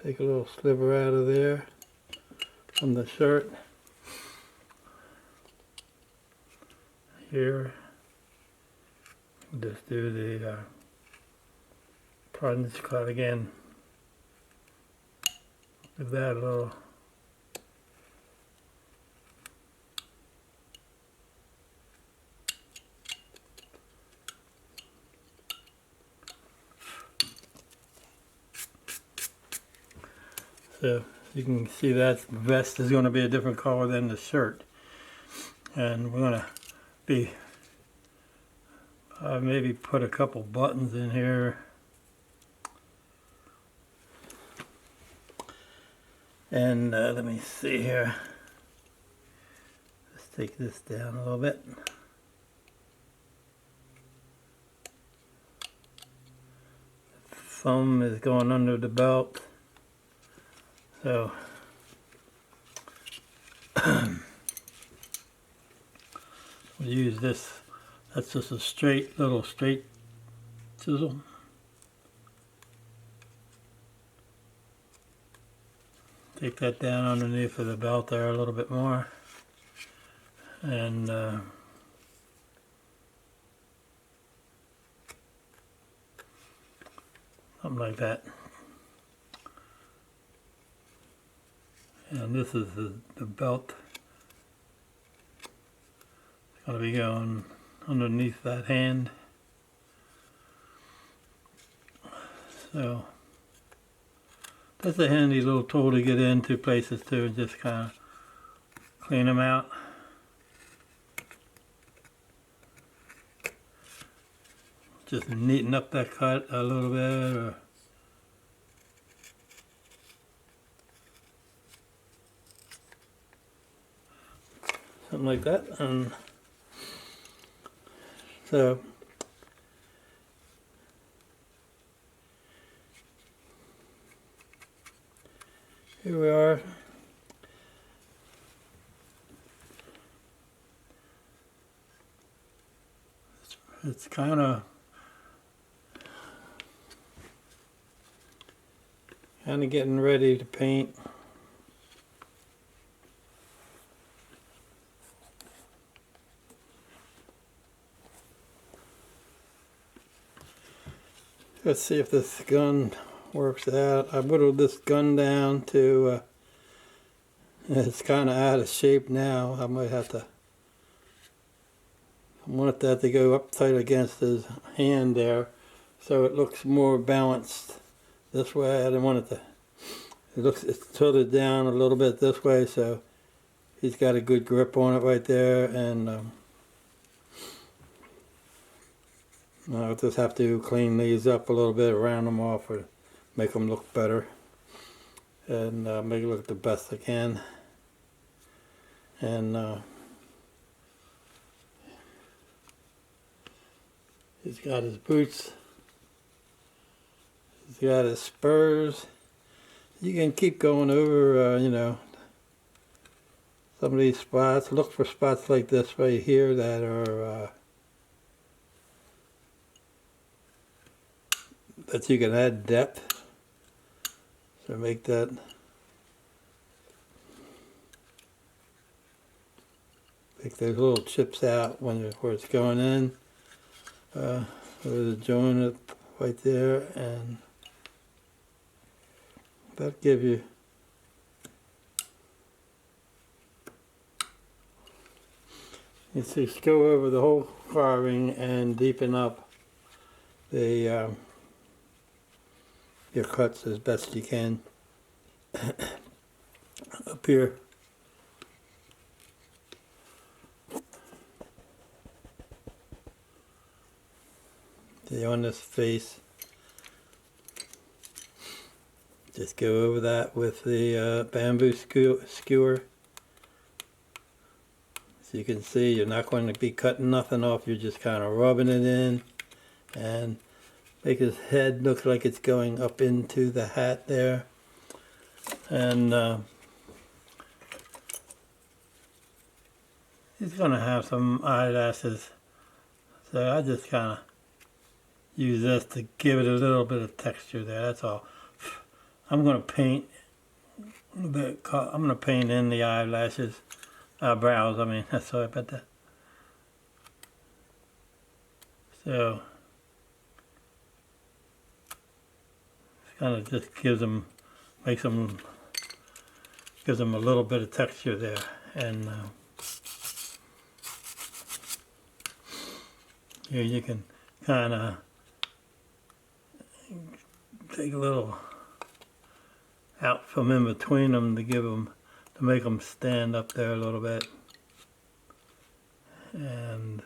Take a little sliver out of there from the shirt. Here, just do the plunge cut again. Give that a little. So you can see that vest is going to be a different color than the shirt, and we're going to be maybe put a couple buttons in here, and let me see here. Let's take this down a little bit. The thumb is going under the belt. So we'll use this. That's just a straight chisel. Take that down underneath of the belt there a little bit more, and something like that. And this is the belt. It's going to be going underneath that hand. So that's a handy little tool to get into places too, and just kind of clean them out. Just neaten up that cut a little bit, or something like that. And so here we are. It's kind of getting ready to paint. Let's see if this gun works out. I whittled this gun down to, it's kind of out of shape now. I might have to, I want that to go up tight against his hand there so it looks more balanced this way. I didn't want it to, it's tilted down a little bit this way so he's got a good grip on it right there, and I'll just have to clean these up a little bit, round them off, or make them look better, and make it look the best I can. And he's got his boots, he's got his spurs. You can keep going over, you know, some of these spots. Look for spots like this right here that are that you can add depth. So make that take those little chips out when where it's going in. There's a joint right there, and that'll give you just go over the whole carving and deepen up the your cuts as best you can. Up here, see, on this face, just go over that with the bamboo skewer. So you can see you're not going to be cutting nothing off, you're just kind of rubbing it in and make his head look like it's going up into the hat there. And he's going to have some eyelashes, so I just kind of use this to give it a little bit of texture there, that's all. I'm going to paint a bit, I'm going to paint in the eyelashes, brows, I mean, sorry about that. So kind of just gives them, makes them, gives them a little bit of texture there, and here you can kind of take a little out from in between them to give them, to make them stand up there a little bit, and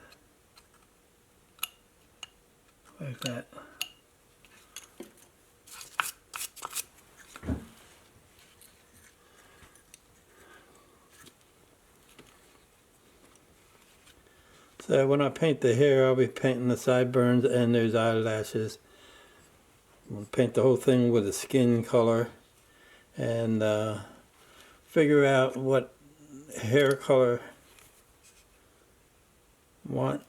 like that. So when I paint the hair, I'll be painting the sideburns and those eyelashes. I'm going to paint the whole thing with a skin color, and figure out what hair color I want.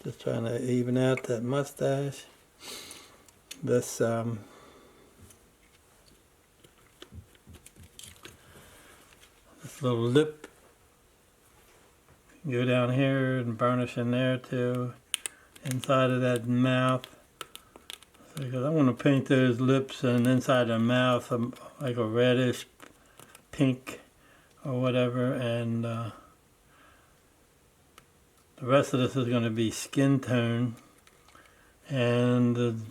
Just trying to even out that mustache. This this little lip, go down here and burnish in there too, inside of that mouth. Because I want to paint those lips and inside the mouth like a reddish pink or whatever, and the rest of this is going to be skin tone, and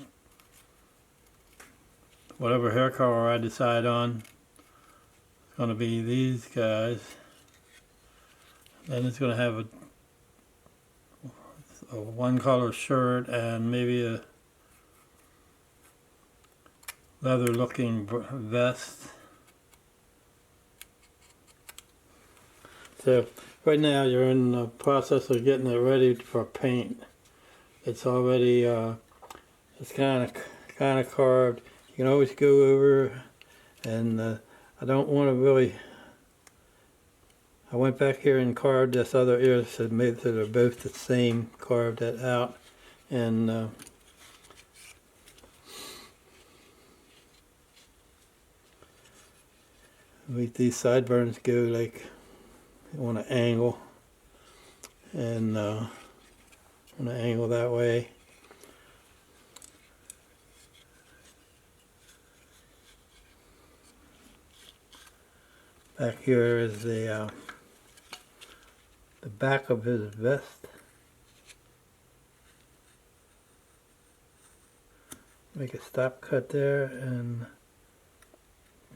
whatever hair color I decide on is going to be these guys. Then it's going to have a one color shirt and maybe a leather looking vest. So right now you're in the process of getting it ready for paint. It's already it's kind of carved. You can always go over, and I don't want to really, I went back here and carved this other ear, so made so they're both the same, carved it out, and make these sideburns go like on an angle, and on an angle that way. Back here is the back of his vest. Make a stop cut there and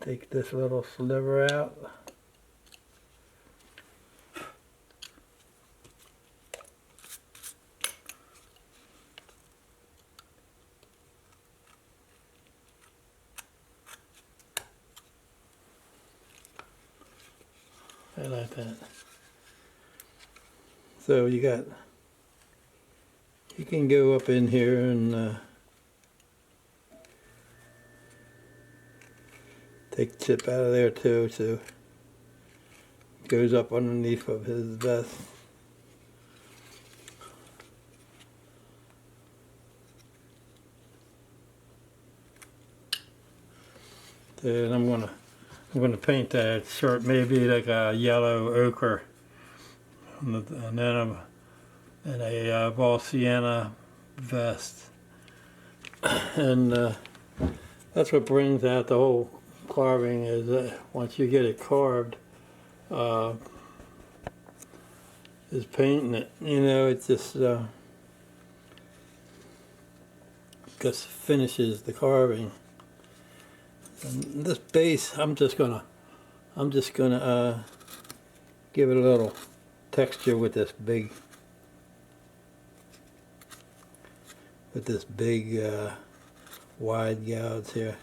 take this little sliver out. I like that. So you can go up in here and take chip out of there too, so it goes up underneath of his vest. Then I'm gonna paint that shirt maybe like a yellow ochre, and then a ball sienna vest, and that's what brings out the whole carving. Is that once you get it carved, is painting it. You know, it just finishes the carving. And this base, I'm just gonna give it a little texture with this big wide gouge here.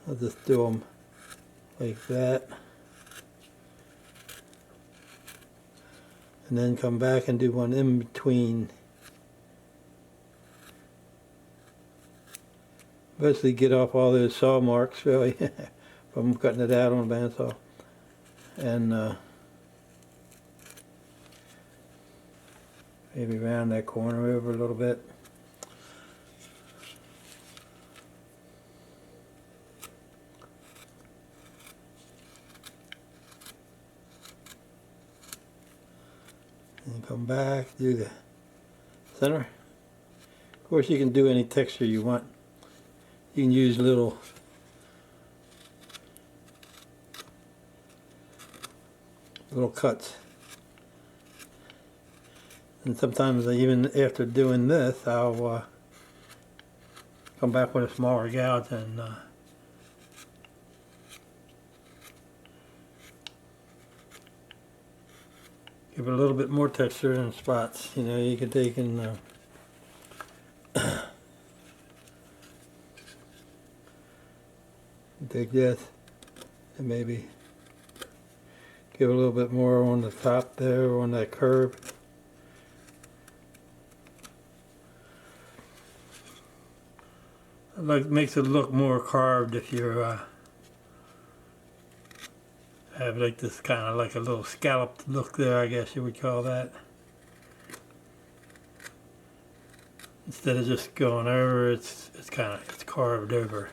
I'll just do them like that, and then come back and do one in between. Basically get off all those saw marks really from cutting it out on a bandsaw, and maybe round that corner over a little bit. And come back, do the center. Of course you can do any texture you want. You can use little cuts. And sometimes even after doing this, I'll come back with a smaller gouge and give it a little bit more texture in spots. You know, you can take and take this and maybe give a little bit more on the top there, on that curve. Like, makes it look more carved if you have like this kind of like a little scalloped look there, I guess you would call that. Instead of just going over, it's carved over.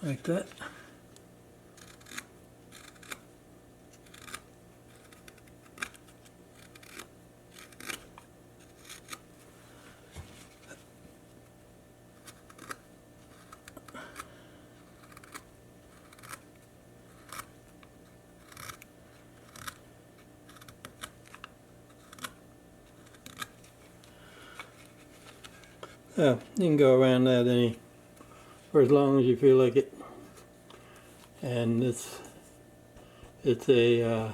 Like that. Yeah, you can go around that for as long as you feel like it. And it's a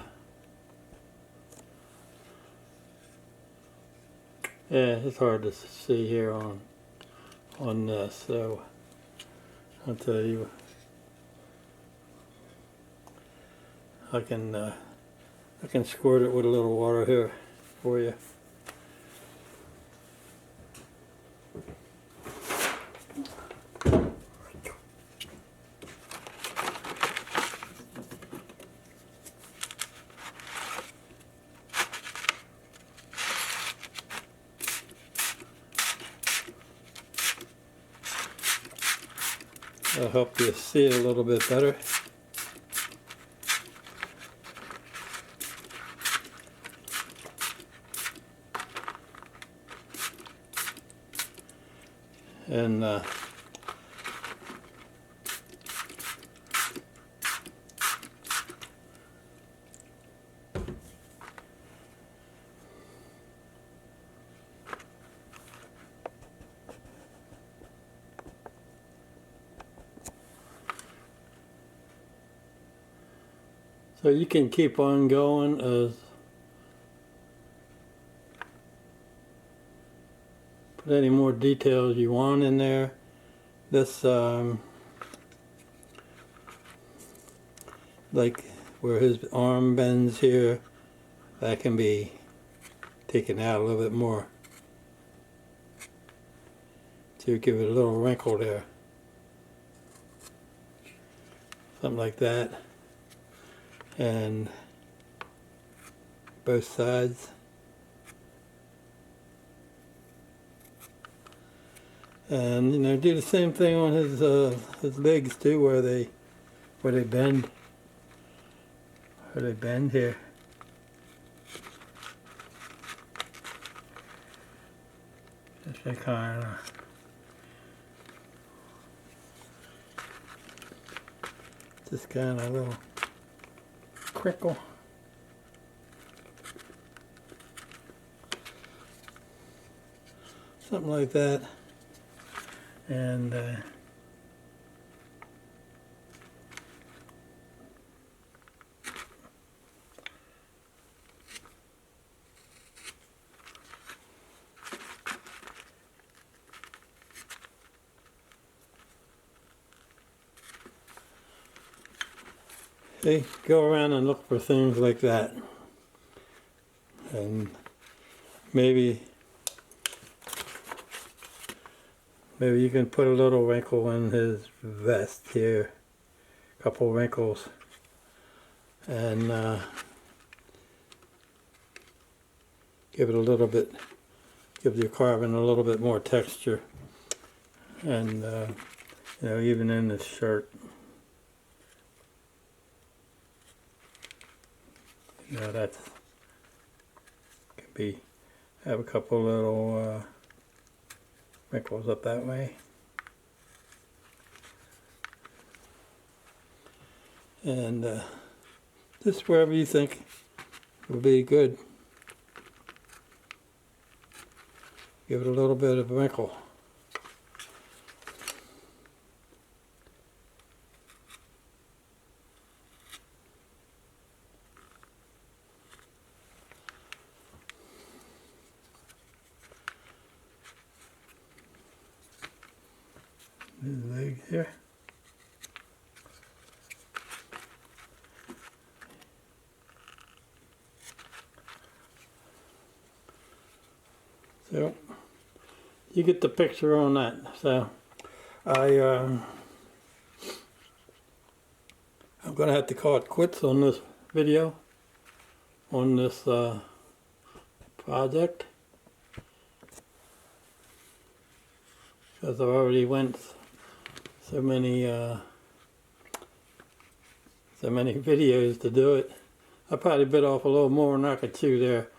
yeah, it's hard to see here on this, so I'll tell you, I can squirt it with a little water here for you. That'll help you see it a little bit better. And so you can keep on going as put any more details you want in there. This like where his arm bends here, that can be taken out a little bit more to give it a little wrinkle there, something like that. And both sides. And you know, do the same thing on his legs too, where they bend. Where they bend here. Just a kind of little crinkle. Something like that. And they go around and look for things like that. And maybe you can put a little wrinkle in his vest here, a couple wrinkles, and give it a little bit, give your carbon a little bit more texture, and you know, even in this shirt, you know, that can be, have a couple little wrinkles up that way. And just wherever you think will be good. Give it a little bit of a wrinkle. His legs here. So you get the picture on that. So I'm gonna have to call it quits on this video, on this project, because I've already went so many videos to do it. I probably bit off a little more than I could chew there.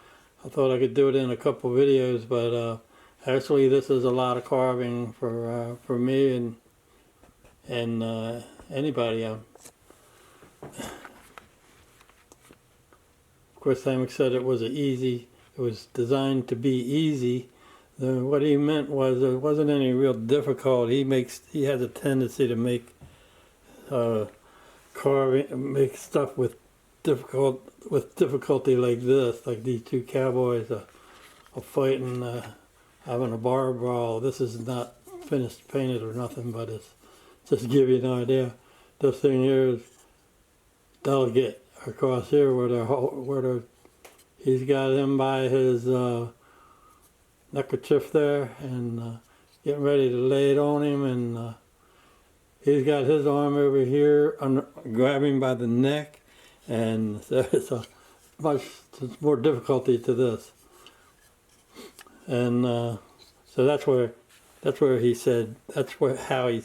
I thought I could do it in a couple videos, but actually this is a lot of carving for me and anybody. Of course, Sam said it was it was designed to be easy. What he meant was there wasn't any real difficulty. He has a tendency to make make stuff with difficulty like this, like these two cowboys are fighting, having a bar brawl. This is not finished painted or nothing, but it's just to give you an idea. This thing here is delicate across here where he's got him by his neckerchief there, and getting ready to lay it on him, and he's got his arm over here grabbing by the neck, and so it's a much more difficulty to this. And so that's where he said, how he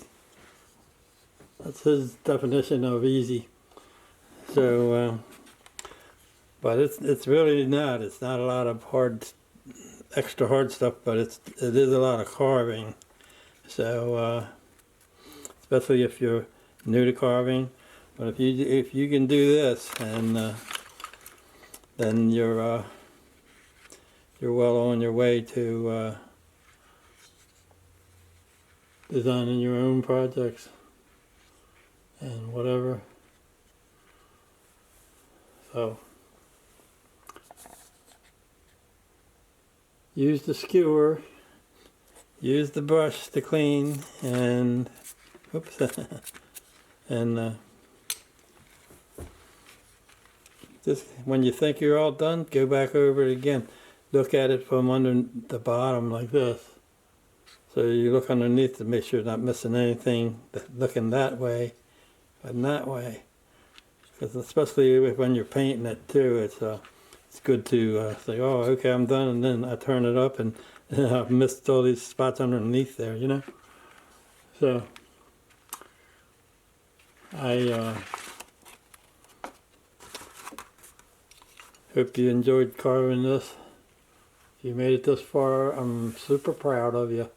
That's his definition of easy. So, but it's really not. It's not a lot of extra hard stuff, but it is a lot of carving. So, especially if you're new to carving. But if you can do this, and then you're well on your way to designing your own projects and whatever. So use the skewer, use the brush to clean, and oops, and just when you think you're all done, go back over it again. Look at it from under the bottom like this. So you look underneath to make sure you're not missing anything looking that way and that way. Because especially when you're painting it too, it's good to say, oh, okay, I'm done, and then I turn it up and I've missed all these spots underneath there, you know. So I hope you enjoyed carving this. If you made it this far, I'm super proud of you.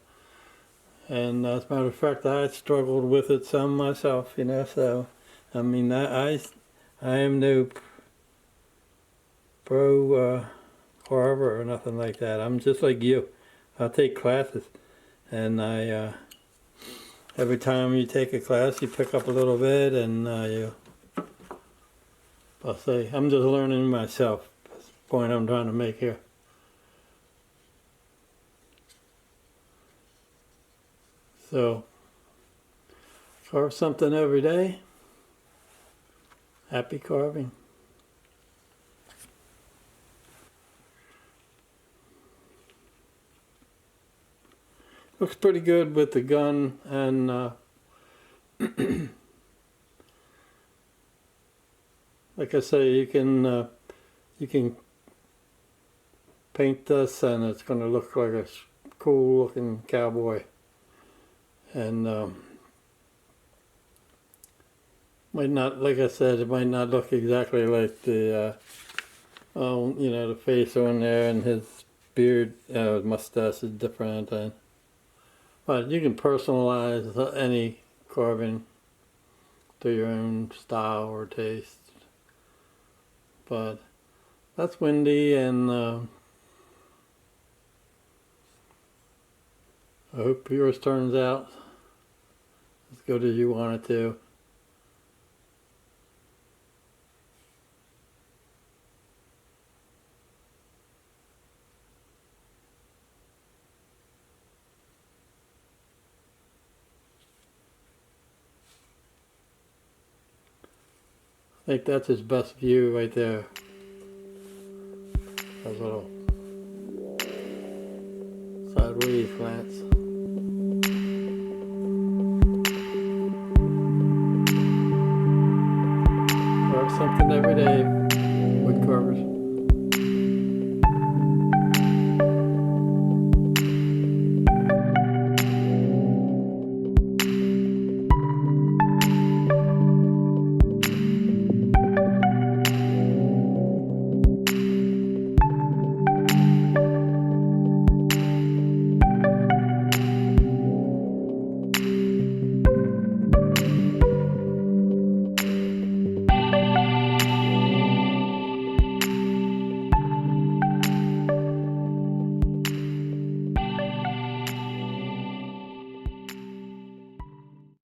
And as a matter of fact, I struggled with it some myself, you know. So I mean, I am no pro carver or nothing like that. I'm just like you. I take classes, and every time you take a class, you pick up a little bit, and I'll say I'm just learning myself. That's the point I'm trying to make here. So carve something every day. Happy carving. Looks pretty good with the gun, and like I say, you can paint this, and it's going to look like a cool looking cowboy. And might not, like I said, it might not look exactly like the you know, the face on there, and his beard, mustache is different, but you can personalize any carving to your own style or taste. But that's windy, and I hope yours turns out as good as you want it to. I think that's his best view right there. A little sideways glance. Carve something every day, wood carvers.